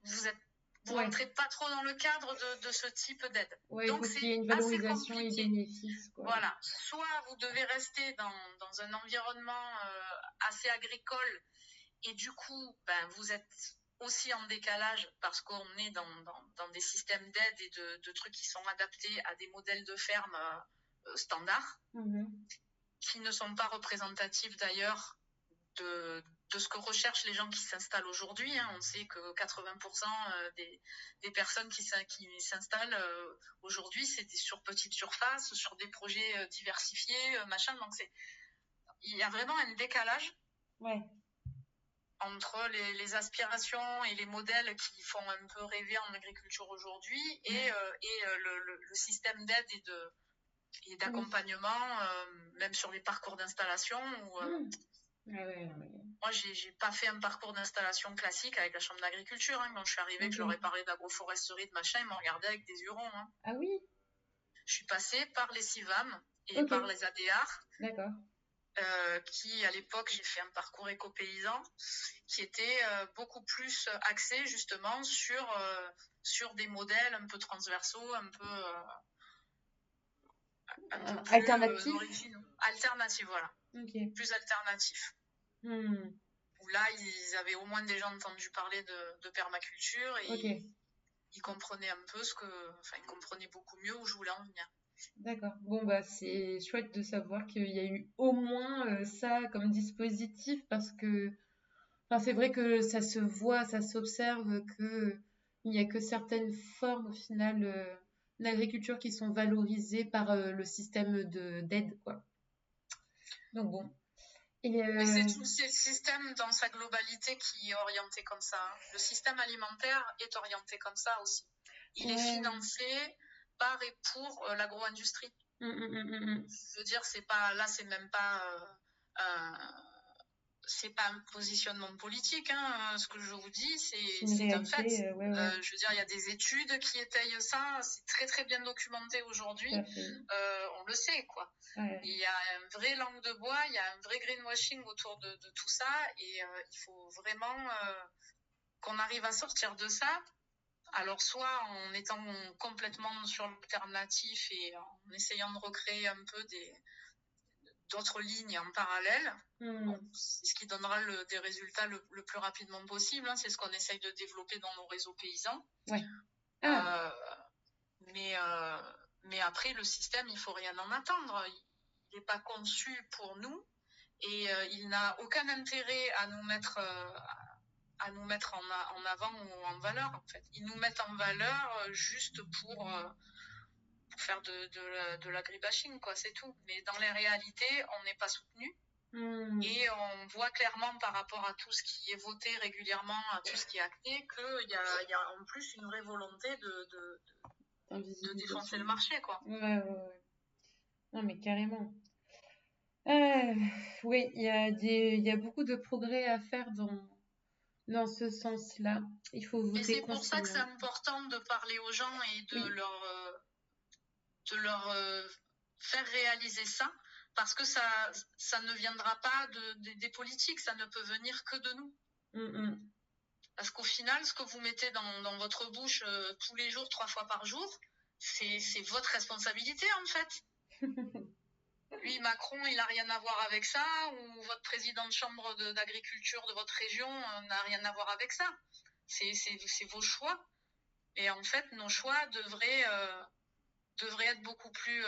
B: vous êtes vous
A: Ouais.
B: rentrez pas trop dans le cadre de ce type d'aide.
A: Ouais, il
B: Donc,
A: faut qu'il y ait
B: c'est
A: une
B: assez
A: valorisation et
B: compliqué.
A: bénéfice, quoi.
B: Voilà. Soit vous devez rester dans un environnement assez agricole et du coup, vous êtes aussi en décalage parce qu'on est dans des systèmes d'aide et de trucs qui sont adaptés à des modèles de ferme standards, qui ne sont pas représentatifs d'ailleurs de ce que recherchent les gens qui s'installent aujourd'hui. On sait que 80% des personnes qui s'installent aujourd'hui, c'est sur petite surface, sur des projets diversifiés, machin. Donc il y a vraiment un décalage.
A: Ouais.
B: Entre les aspirations et les modèles qui font un peu rêver en agriculture aujourd'hui et le système d'aide et d'accompagnement, même sur les parcours d'installation. Moi, j'ai pas fait un parcours d'installation classique avec la chambre d'agriculture. Quand je suis arrivée, que je leur ai parlé d'agroforesterie, de machin, ils m'ont regardé avec des yeux ronds.
A: Ah oui?
B: Je suis passée par les CIVAM et par les ADR.
A: D'accord.
B: Qui, à l'époque, j'ai fait un parcours éco-paysan qui était beaucoup plus axé justement sur des modèles un peu transversaux, un peu plus alternatifs, voilà. Plus alternatifs. Où là, ils avaient au moins déjà entendu parler de permaculture et ils comprenaient un peu ils comprenaient beaucoup mieux où je voulais en venir.
A: D'accord. Bon, c'est chouette de savoir qu'il y a eu au moins ça comme dispositif parce que c'est vrai que ça se voit, ça s'observe que il n'y a que certaines formes au final d'agriculture qui sont valorisées par le système d'aide, quoi. Donc bon.
B: Mais c'est tout le système dans sa globalité qui est orienté comme ça. Le système alimentaire est orienté comme ça aussi. Il est financé par et pour l'agro-industrie. Je veux dire, c'est même pas c'est pas un positionnement politique, ce que je vous dis, c'est un fait. Je veux dire, il y a des études qui étayent ça, c'est très très bien documenté aujourd'hui. On le sait, quoi. Il y a un vrai langue de bois, il y a un vrai greenwashing autour de tout ça, et il faut vraiment qu'on arrive à sortir de ça. Alors, soit en étant complètement sur l'alternatif et en essayant de recréer un peu d'autres lignes en parallèle. C'est ce qui donnera des résultats le plus rapidement possible. C'est ce qu'on essaye de développer dans nos réseaux paysans. Mais après, le système, il ne faut rien en attendre. Il n'est pas conçu pour nous et il n'a aucun intérêt à nous mettre en avant ou en valeur, en fait. Ils nous mettent en valeur juste pour faire de l'agribashing, quoi, c'est tout. Mais dans les réalités, on n'est pas soutenu. Et on voit clairement par rapport à tout ce qui est voté régulièrement, à tout ce qui est acté, qu'il y a en plus une vraie volonté de défoncer le marché, quoi.
A: Ouais. Non, mais carrément. Oui, il y a beaucoup de progrès à faire dans ce sens-là. Il faut voter.
B: Et c'est pour ça que c'est important de parler aux gens et de leur faire réaliser ça, parce que ça ne viendra pas des politiques, ça ne peut venir que de nous. Parce qu'au final, ce que vous mettez dans votre bouche tous les jours, 3 fois par jour, c'est votre responsabilité, en fait. Lui, Macron, il n'a rien à voir avec ça, ou votre président de chambre d'agriculture de votre région n'a rien à voir avec ça. C'est vos choix. Et en fait, nos choix devraient être beaucoup plus...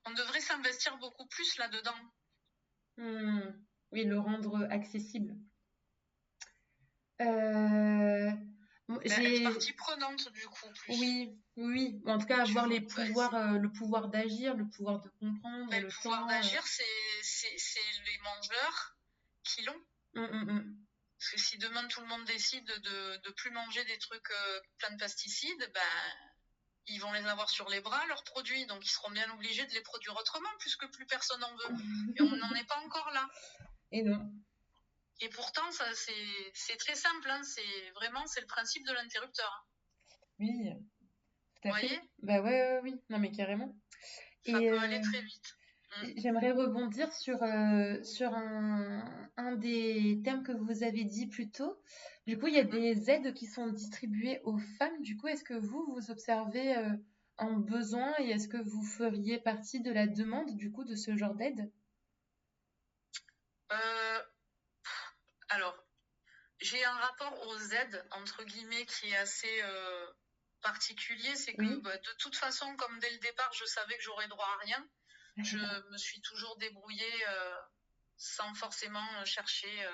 B: on devrait s'investir beaucoup plus là-dedans.
A: Oui, le rendre accessible.
B: Être partie prenante, du coup, plus.
A: Oui. En tout cas, avoir le pouvoir d'agir, le pouvoir de comprendre.
B: Le pouvoir d'agir, c'est les mangeurs qui l'ont. Parce que si demain tout le monde décide de plus manger des trucs pleins de pesticides, ils vont les avoir sur les bras, leurs produits. Donc, ils seront bien obligés de les produire autrement, puisque plus personne en veut. Et on n'en est pas encore là.
A: Et non.
B: Et pourtant, c'est très simple. C'est le principe de l'interrupteur.
A: Oui, tout à fait.
B: Vous voyez ?
A: Oui. Non, mais carrément.
B: Ça peut aller très vite. Mm.
A: j'aimerais rebondir sur un des thèmes que vous avez dit plus tôt. Du coup, il y a
B: Mhm.
A: des aides qui sont distribuées aux femmes. Du coup, est-ce que vous observez un besoin et est-ce que vous feriez partie de la demande, du coup, de ce genre d'aide?
B: Euh, alors, j'ai un rapport aux aides, entre guillemets, qui est assez particulier. C'est que
A: Oui.
B: bah, de toute façon, comme dès le départ, je savais que j'aurais droit à rien. Je me suis toujours débrouillée sans forcément chercher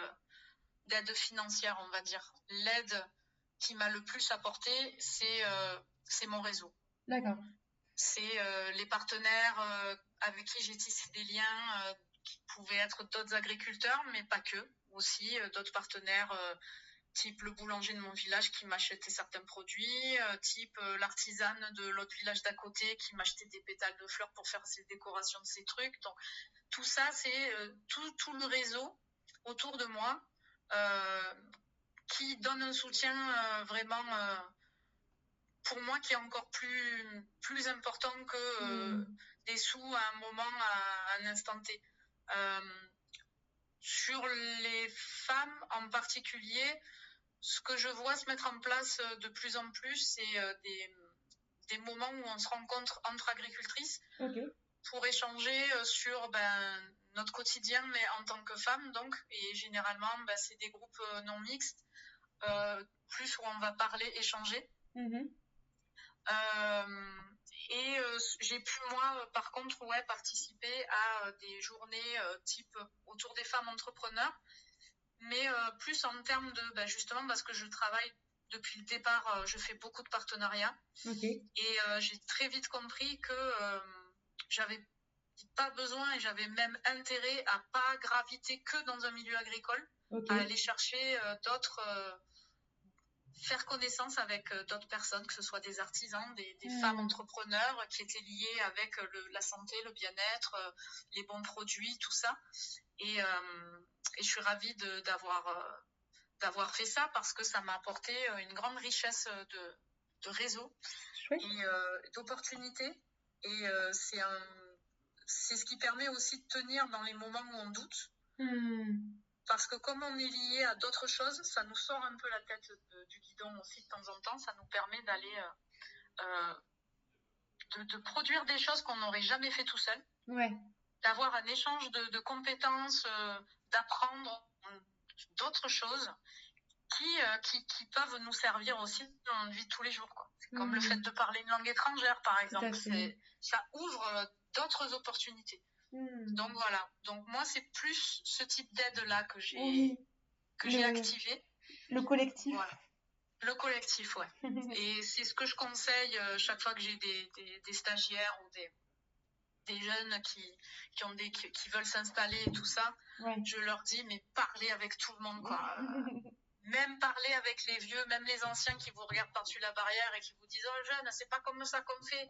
B: d'aide financière, on va dire. L'aide qui m'a le plus apporté, c'est mon réseau.
A: D'accord.
B: C'est les partenaires avec qui j'ai tissé des liens qui pouvaient être d'autres agriculteurs, mais pas que. Aussi d'autres partenaires type le boulanger de mon village qui m'achetait certains produits, type l'artisane de l'autre village d'à côté qui m'achetait des pétales de fleurs pour faire ses décorations de ses trucs. Donc tout ça, c'est tout le réseau autour de moi euh, qui donne un soutien vraiment pour moi qui est encore plus important que
A: Hmm.
B: des sous à un moment, à un instant T. Euh, sur les femmes en particulier, ce que je vois se mettre en place de plus en plus, c'est des moments où on se rencontre entre agricultrices
A: Ok.
B: pour échanger sur notre quotidien, mais en tant que femme, donc. Et généralement, c'est des groupes non mixtes, plus où on va parler, échanger.
A: Mhm.
B: Euh, et j'ai pu, moi, par contre, ouais, participer à des journées type autour des femmes entrepreneurs, mais plus en termes de, justement, parce que je travaille depuis le départ, je fais beaucoup de partenariats.
A: Ok.
B: Et j'ai très vite compris que j'avais pas besoin et j'avais même intérêt à pas graviter que dans un milieu agricole,
A: Ok.
B: à aller chercher d'autres faire connaissance avec d'autres personnes, que ce soit des artisans, des femmes
A: Hmm.
B: entrepreneurs qui étaient liées avec la santé, le bien-être, les bons produits, tout ça. Et je suis ravie d'avoir fait ça parce que ça m'a apporté une grande richesse de réseau
A: Chouette.
B: et d'opportunités. Et c'est ce qui permet aussi de tenir dans les moments où on doute.
A: Hmm.
B: Parce que comme on est lié à d'autres choses, ça nous sort un peu la tête du guidon aussi de temps en temps. Ça nous permet d'aller euh, de produire des choses qu'on n'aurait jamais fait tout seul,
A: Ouais.
B: d'avoir un échange de compétences, d'apprendre d'autres choses qui peuvent nous servir aussi dans notre vie de tous les jours, quoi. C'est comme le fait
A: Hmm.
B: de parler une langue étrangère, par
A: Tout à
B: exemple.
A: fait.
B: Ça ouvre d'autres opportunités.
A: Hmm.
B: Donc voilà. Donc moi, c'est plus ce type d'aide-là
A: Oui.
B: que j'ai
A: Le,
B: activé.
A: le collectif.
B: Voilà. Le collectif, ouais. Et c'est ce que je conseille chaque fois que j'ai des stagiaires ou des jeunes qui veulent s'installer et tout ça.
A: Ouais.
B: Je leur dis, mais parlez avec tout le monde, quoi. Même parler avec les vieux, même les anciens qui vous regardent par-dessus la barrière et qui vous disent, oh jeune, c'est pas comme ça qu'on fait.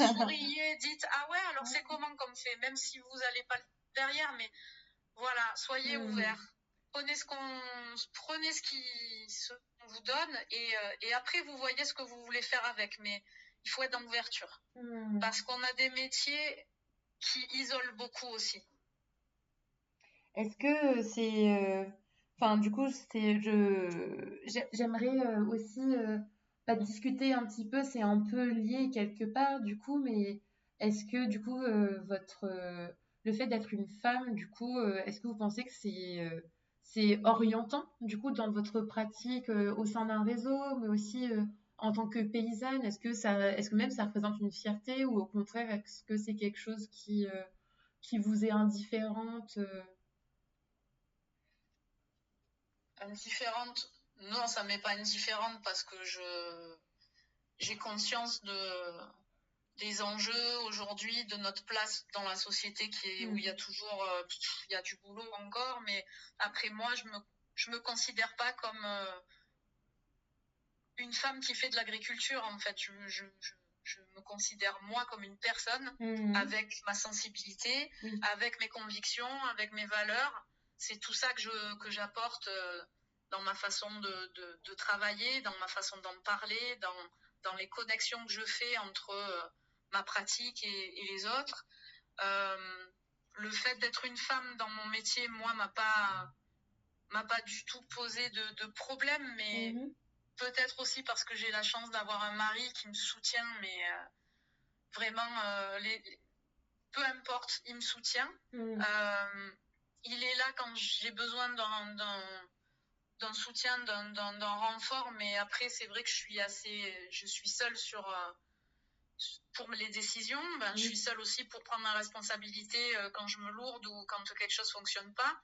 B: Souriez, dites, ah ouais, alors c'est comment qu'on fait, même si vous n'allez pas derrière, mais voilà, soyez
A: Hmm.
B: ouverts. Prenez ce qu'on vous donne et après vous voyez ce que vous voulez faire avec. Mais il faut être dans l'ouverture
A: Hmm.
B: parce qu'on a des métiers qui isolent beaucoup aussi.
A: Est-ce que c'est, enfin, du coup, j'aimerais aussi pas discuter un petit peu, c'est un peu lié quelque part, du coup, mais est-ce que, du coup, le fait d'être une femme, du coup, est-ce que vous pensez que c'est orientant, du coup, dans votre pratique au sein d'un réseau, mais aussi en tant que paysanne, est-ce que même ça représente une fierté ou au contraire, est-ce que c'est quelque chose qui vous est indifférente
B: Indifférente, non, ça ne m'est pas indifférente parce que j'ai conscience des enjeux aujourd'hui, de notre place dans la société où il y a
A: Hmm.
B: toujours il y a du boulot encore, mais après moi, je me considère pas comme une femme qui fait de l'agriculture, en fait. Je me considère, moi, comme une personne
A: Mhm.
B: avec ma sensibilité,
A: Oui.
B: avec mes convictions, avec mes valeurs. C'est tout ça que j'apporte dans ma façon de travailler, dans ma façon d'en parler, dans les connexions que je fais entre ma pratique et les autres. Euh, le fait d'être une femme dans mon métier, moi, m'a pas du tout posé de problème, mais peut-être aussi parce que j'ai la chance d'avoir un mari qui me soutient, mais vraiment, peu importe, il me soutient. Il est là quand j'ai besoin d'un soutien, d'un renfort, mais après, c'est vrai que je suis seule pour les décisions. Je suis seule aussi pour prendre ma responsabilité quand je me lourde ou quand quelque chose fonctionne pas.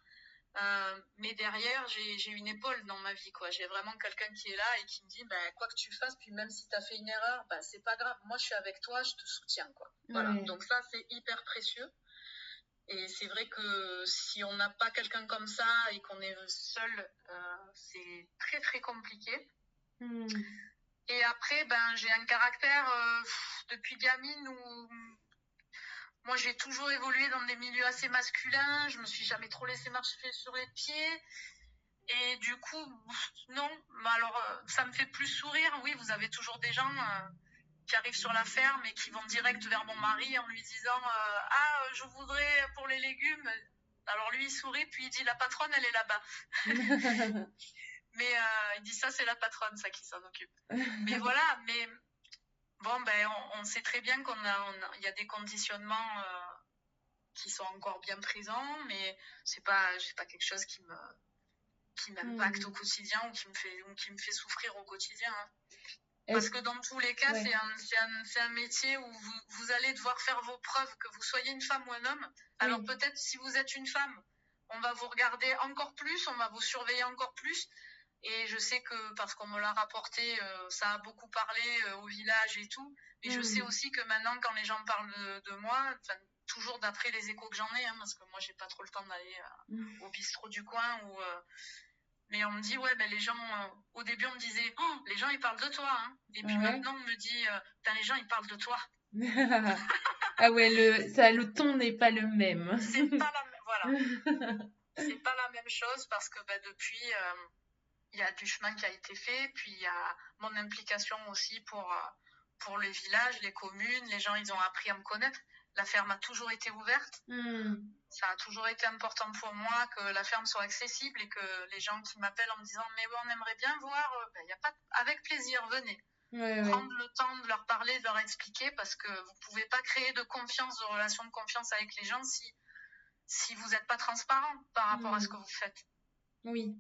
B: Mais derrière, j'ai une épaule dans ma vie, quoi. J'ai vraiment quelqu'un qui est là et qui me dit, quoi que tu fasses, puis même si tu as fait une erreur, c'est pas grave. Moi, je suis avec toi, je te soutiens, quoi. Voilà. Donc ça, c'est hyper précieux. Et c'est vrai que si on n'a pas quelqu'un comme ça et qu'on est seul, c'est très, très compliqué. Et après, j'ai un caractère depuis gamine où moi, j'ai toujours évolué dans des milieux assez masculins. Je me suis jamais trop laissée marcher sur les pieds. Et du coup, non. Alors, ça me fait plus sourire. Oui, vous avez toujours des gens qui arrivent sur la ferme et qui vont direct vers mon mari en lui disant je voudrais pour les légumes. Alors lui, il sourit, puis il dit la patronne, elle est là-bas. Mais il dit ça, c'est la patronne, ça qui s'en occupe. Mais voilà, mais bon, on sait très bien il y a des conditionnements qui sont encore bien présents, mais c'est pas quelque chose qui m'impacte au quotidien ou qui me fait souffrir au quotidien. Parce que dans tous les cas, c'est un métier où vous allez devoir faire vos preuves, que vous soyez une femme ou un homme. Alors peut-être si vous êtes une femme, on va vous regarder encore plus, on va vous surveiller encore plus. Et je sais que, parce qu'on me l'a rapporté, ça a beaucoup parlé au village et tout. Mais je sais aussi que maintenant, quand les gens parlent de moi, toujours d'après les échos que j'en ai, parce que moi, j'ai pas trop le temps d'aller au bistrot du coin. Mais on me dit, les gens, au début, on me disait, les gens, ils parlent de toi. Et puis maintenant, on me dit, les gens, ils parlent de toi.
A: Ah ouais, le ton n'est pas le même.
B: C'est pas voilà. C'est pas la même chose parce que depuis, il y a du chemin qui a été fait, puis il y a mon implication aussi pour les villages, les communes, les gens, ils ont appris à me connaître. La ferme a toujours été ouverte. Ça a toujours été important pour moi que la ferme soit accessible et que les gens qui m'appellent en me disant mais on aimerait bien voir, y a pas avec plaisir, venez. Prendre le temps de leur parler, de leur expliquer, parce que vous pouvez pas créer de confiance, de relation de confiance avec les gens si vous n'êtes pas transparent par rapport à ce que vous faites.
A: Oui.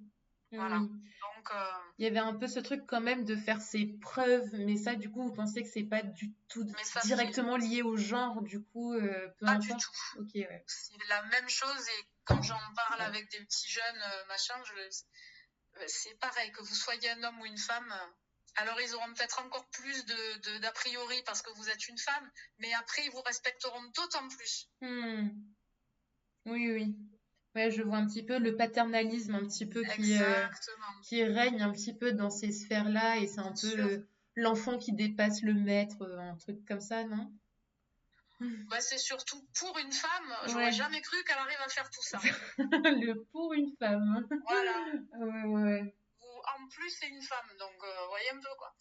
B: Voilà. Donc,
A: il y avait un peu ce truc quand même de faire ses preuves, mais ça, du coup, vous pensez que c'est pas du tout directement lié au genre, du coup, peu
B: pas
A: importe.
B: du tout.
A: Okay,
B: c'est la même chose, et quand j'en parle avec des petits jeunes, c'est pareil, que vous soyez un homme ou une femme. Alors, ils auront peut-être encore plus d'a priori parce que vous êtes une femme, mais après, ils vous respecteront d'autant plus.
A: Oui. Ouais, je vois un petit peu le paternalisme un petit peu qui règne un petit peu dans ces sphères-là, et c'est un peu l'enfant qui dépasse le maître, un truc comme ça, non?
B: C'est surtout pour une femme, j'aurais jamais cru qu'elle arrive à faire tout ça.
A: Le pour une femme.
B: Voilà.
A: Ouais.
B: En plus, c'est une femme, donc voyez un peu quoi.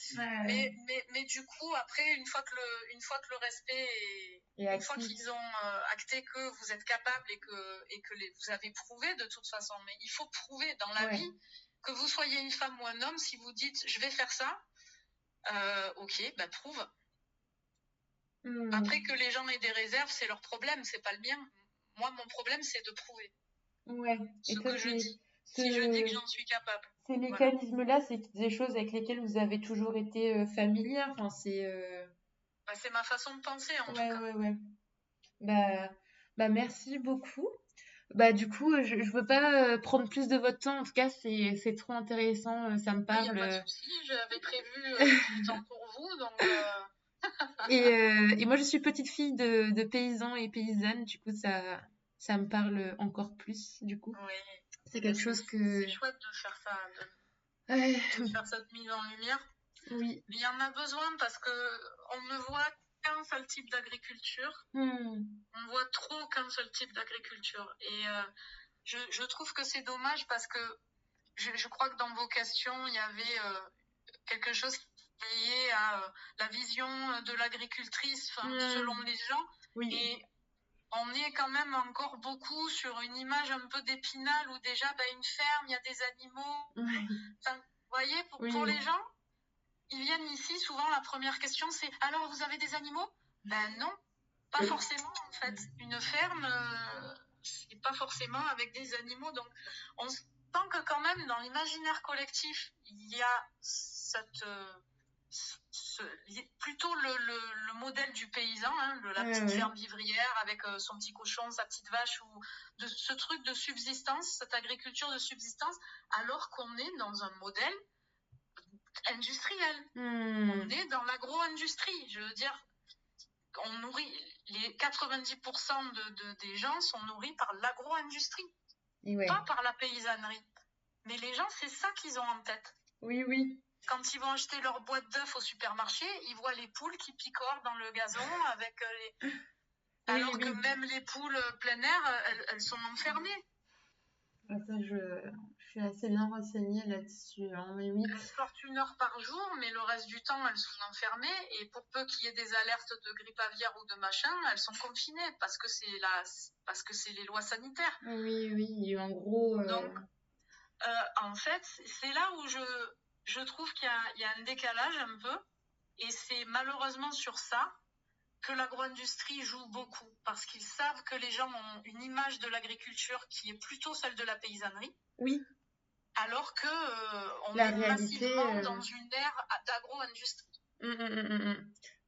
B: Mais du coup, après, une fois que le respect une fois qu'ils ont acté que vous êtes capable et que vous avez prouvé de toute façon, mais il faut prouver dans la vie, que vous soyez une femme ou un homme, si vous dites je vais faire ça, ok, prouve. Après, que les gens aient des réserves, c'est leur problème, c'est pas le mien. Moi, mon problème, c'est de prouver ce que je dis. Si je dis que j'en suis capable.
A: Ces mécanismes-là, c'est des choses avec lesquelles vous avez toujours été familière. Enfin, c'est
B: ma façon de penser, en tout cas.
A: Merci beaucoup. Du coup, je ne veux pas prendre plus de votre temps. En tout cas, c'est trop intéressant. Ça me parle.
B: Il n'y a pas de souci. J'avais prévu du temps pour vous. Donc,
A: et moi, je suis petite fille de paysans et paysannes. Du coup, ça me parle encore plus. Du coup, c'est quelque chose que...
B: C'est chouette de faire ça, de faire cette mise en lumière.
A: Oui.
B: Il y en a besoin parce qu'on ne voit qu'un seul type d'agriculture. On voit trop qu'un seul type d'agriculture. Et je trouve que c'est dommage parce que je crois que dans vos questions, il y avait quelque chose lié à la vision de l'agricultrice selon les gens.
A: Oui.
B: Et on est quand même encore beaucoup sur une image un peu d'Épinal où déjà, une ferme, il y a des animaux. Enfin, vous voyez, pour
A: Oui.
B: les gens, ils viennent ici, souvent la première question c'est alors vous avez des animaux? Ben non, pas forcément en fait. Une ferme, c'est pas forcément avec des animaux. Donc on sent que quand même dans l'imaginaire collectif, il y a plutôt le modèle du paysan, la petite ferme vivrière avec son petit cochon, sa petite vache, ou de ce truc de subsistance, cette agriculture de subsistance, alors qu'on est dans un modèle industriel. On est dans l'agro-industrie. Je veux dire, on nourrit les 90% des gens sont nourris par l'agro-industrie, pas par la paysannerie. Mais les gens, c'est ça qu'ils ont en tête.
A: Oui.
B: Quand ils vont acheter leur boîte d'œufs au supermarché, ils voient les poules qui picorent dans le gazon avec les... Alors que même les poules plein air, elles sont enfermées.
A: Ça, je suis assez bien renseignée là-dessus. Oui.
B: Elles sortent 1 heure par jour, mais le reste du temps, elles sont enfermées. Et pour peu qu'il y ait des alertes de grippe aviaire ou de machin, elles sont confinées parce que c'est les lois sanitaires.
A: Oui. Et en gros...
B: Donc, en fait, c'est là où je trouve qu'il y a un décalage un peu. Et c'est malheureusement sur ça que l'agro-industrie joue beaucoup. Parce qu'ils savent que les gens ont une image de l'agriculture qui est plutôt celle de la paysannerie.
A: Oui.
B: Alors que on est massivement dans une ère d'agro-industrie.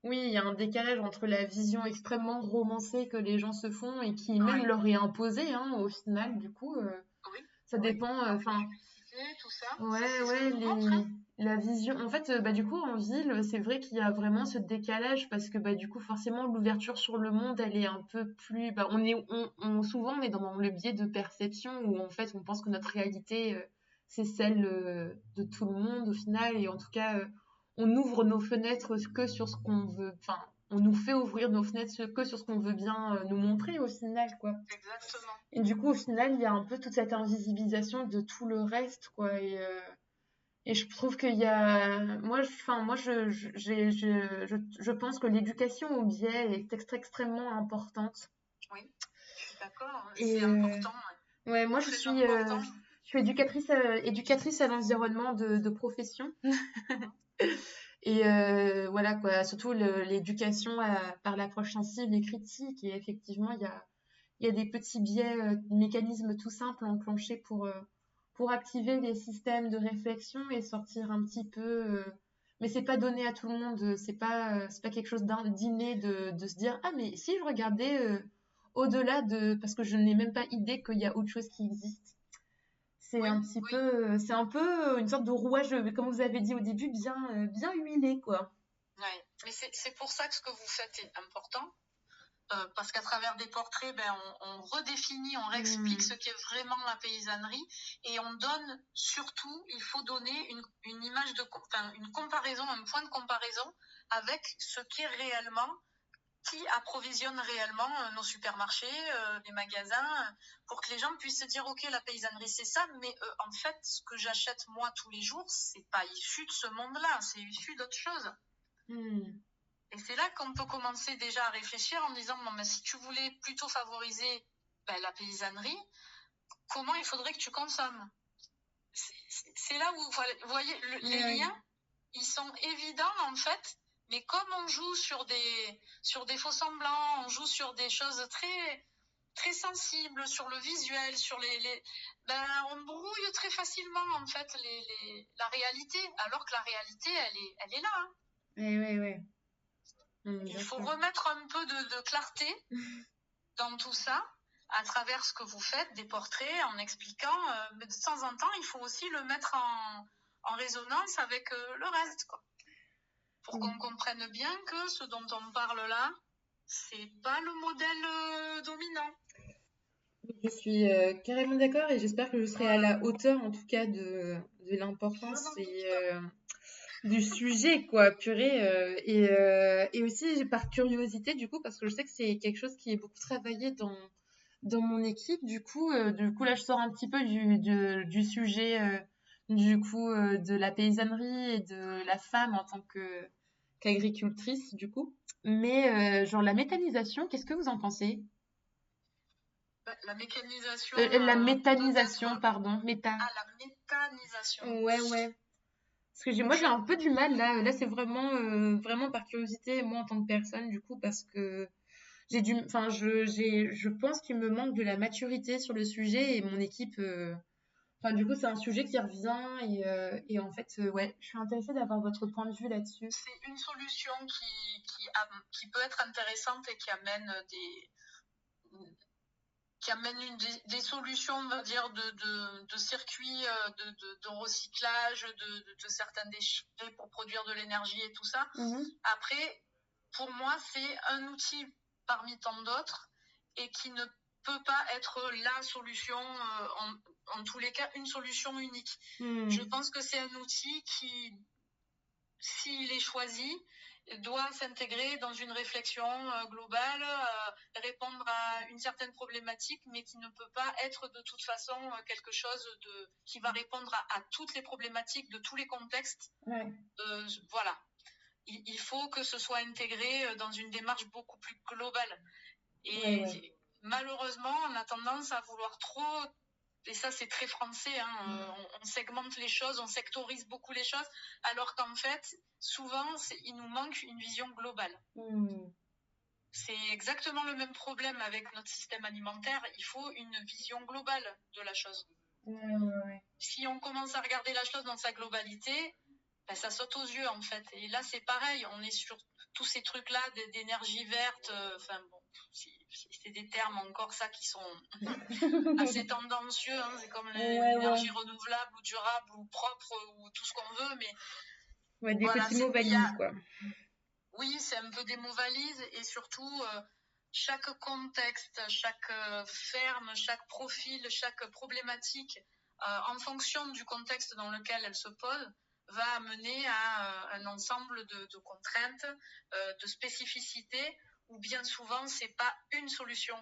A: Oui, il y a un décalage entre la vision extrêmement romancée que les gens se font et qui même leur est imposée, au final, du coup. Ça dépend,
B: tout ça.
A: La vision. En fait, du coup, en ville, c'est vrai qu'il y a vraiment ce décalage parce que, du coup, forcément, l'ouverture sur le monde, elle est un peu plus. Souvent, on est dans le biais de perception où, en fait, on pense que notre réalité, c'est celle de tout le monde au final. Et en tout cas, on ouvre nos fenêtres que sur ce qu'on veut. Enfin, on nous fait ouvrir nos fenêtres que sur ce qu'on veut bien nous montrer au final, quoi.
B: Exactement.
A: Et du coup, au final, il y a un peu toute cette invisibilisation de tout le reste, quoi. Et je trouve qu'il y a... Moi, je pense que l'éducation au biais est extrêmement importante.
B: Oui, je suis d'accord. C'est important.
A: Ouais, moi, je suis éducatrice à l'environnement de profession. Et voilà, quoi. Surtout l'éducation par l'approche sensible et critique. Et effectivement, il y a des petits biais, mécanismes tout simples enclenchés pour activer les systèmes de réflexion et sortir un petit peu. Mais c'est pas donné à tout le monde. C'est pas quelque chose d'inné de se dire ah mais si je regardais au-delà de parce que je n'ai même pas idée qu'il y a autre chose qui existe. C'est un petit peu, c'est un peu une sorte de rouage, comme vous avez dit au début, bien huilé quoi.
B: Ouais, mais c'est pour ça que ce que vous faites est important. Parce qu'à travers des portraits, on redéfinit, on réexplique ce qu'est vraiment la paysannerie et on donne surtout, il faut donner une image une comparaison, un point de comparaison avec ce qu'est réellement, qui approvisionne réellement nos supermarchés, les magasins, pour que les gens puissent se dire ok, la paysannerie c'est ça, mais en fait ce que j'achète moi tous les jours, c'est pas issu de ce monde-là, c'est issu d'autre chose. Et c'est là qu'on peut commencer déjà à réfléchir en disant bon, si tu voulais plutôt favoriser la paysannerie, comment il faudrait que tu consommes? C'est là où vous voyez les liens, ils sont évidents en fait, mais comme on joue sur des faux semblants, on joue sur des choses très très sensibles, sur le visuel, sur on brouille très facilement en fait la réalité, alors que la réalité elle est là.
A: Oui.
B: Il faut remettre un peu de clarté dans tout ça, à travers ce que vous faites, des portraits, en expliquant. Mais de temps en temps, il faut aussi le mettre en résonance avec le reste, quoi. Pour qu'on comprenne bien que ce dont on parle là, c'est pas le modèle dominant.
A: Je suis carrément d'accord et j'espère que je serai à la hauteur en tout cas de l'importance du sujet, quoi, purée. Et aussi par curiosité, du coup, parce que je sais que c'est quelque chose qui est beaucoup travaillé dans mon équipe. Du coup, là, je sors un petit peu du sujet, de la paysannerie et de la femme en tant qu'agricultrice, du coup. Mais genre la méthanisation, qu'est-ce que vous en pensez?
B: La mécanisation
A: La
B: peut être...
A: méthanisation, pardon. Méta.
B: Ah, la méthanisation.
A: Ouais, ouais. Parce que moi, j'ai un peu du mal là. Là, c'est vraiment par curiosité, moi, en tant que personne, du coup, parce que enfin, je pense qu'il me manque de la maturité sur le sujet et mon équipe. Enfin, du coup, c'est un sujet qui revient et en fait, ouais, je suis intéressée d'avoir votre point de vue là-dessus.
B: C'est une solution qui peut être intéressante et qui amène des solutions, on va dire, de circuits de recyclage de certains déchets pour produire de l'énergie et tout ça. Après, pour moi, c'est un outil parmi tant d'autres et qui ne peut pas être la solution, en tous les cas, une solution unique. Je pense que c'est un outil qui, s'il est choisi, doit s'intégrer dans une réflexion globale, répondre à une certaine problématique, mais qui ne peut pas être de toute façon quelque chose qui va répondre à toutes les problématiques de tous les contextes.
A: Ouais.
B: Voilà. Il faut que ce soit intégré dans une démarche beaucoup plus globale. Et malheureusement, on a tendance à vouloir trop... Et ça, c'est très français, hein, on segmente les choses, on sectorise beaucoup les choses, alors qu'en fait, souvent, il nous manque une vision globale. C'est exactement le même problème avec notre système alimentaire. Il faut une vision globale de la chose. Si on commence à regarder la chose dans sa globalité, ben, ça saute aux yeux, en fait. Et là, c'est pareil, on est sur tous ces trucs-là d'énergie verte. Enfin, bon, c'est des termes encore, ça, qui sont assez tendancieux. Hein, c'est comme l'énergie renouvelable ou durable ou propre ou tout ce qu'on veut. Mais
A: des petits mots valises, quoi.
B: Oui, c'est un peu des mots valises et surtout, chaque contexte, chaque ferme, chaque profil, chaque problématique, en fonction du contexte dans lequel elle se pose, va amener à un ensemble de contraintes, de spécificités, où bien souvent, c'est pas une solution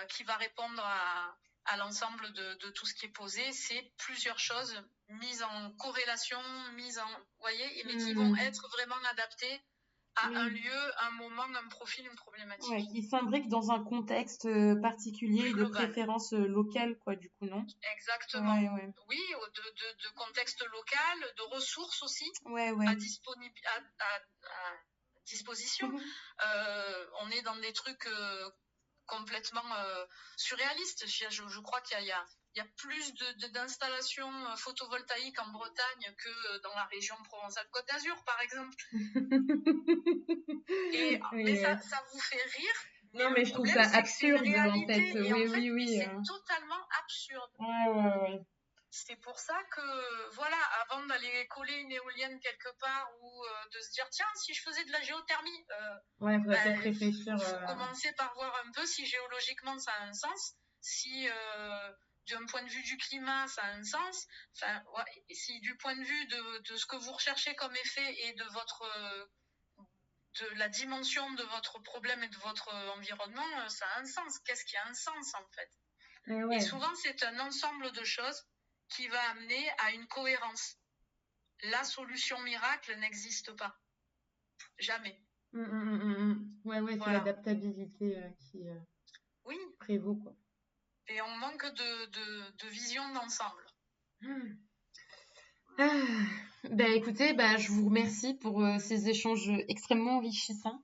B: qui va répondre à l'ensemble de tout ce qui est posé, c'est plusieurs choses mises en corrélation, vous voyez, mais qui vont être vraiment adaptées à un lieu, un moment, un profil, une problématique.
A: Ouais, qui s'imbrique dans un contexte particulier, de préférence locale, quoi, du coup, non?
B: Exactement. Oui, de contexte local, de ressources aussi à disposition. On est dans des trucs complètement surréalistes. Je crois qu'il y a plus d'installations photovoltaïques en Bretagne que dans la région Provence-Alpes-Côte d'Azur, par exemple. Mais ça vous fait rire.
A: Non, mais je trouve ça absurde, en fait. Oui.
B: C'est totalement absurde. C'est pour ça que, voilà, avant d'aller coller une éolienne quelque part ou de se dire, tiens, si je faisais de la géothermie,
A: peut-être réfléchir.
B: Faut commencer par voir un peu si géologiquement ça a un sens, si d'un point de vue du climat ça a un sens, enfin, et si du point de vue de ce que vous recherchez comme effet et de la dimension de votre problème et de votre environnement, ça a un sens. Qu'est-ce qui a un sens en fait? Et souvent c'est un ensemble de choses qui va amener à une cohérence. La solution miracle n'existe pas. Jamais.
A: C'est l'adaptabilité qui prévaut, quoi.
B: Et on manque de vision d'ensemble.
A: Écoutez, je vous remercie pour ces échanges extrêmement enrichissants.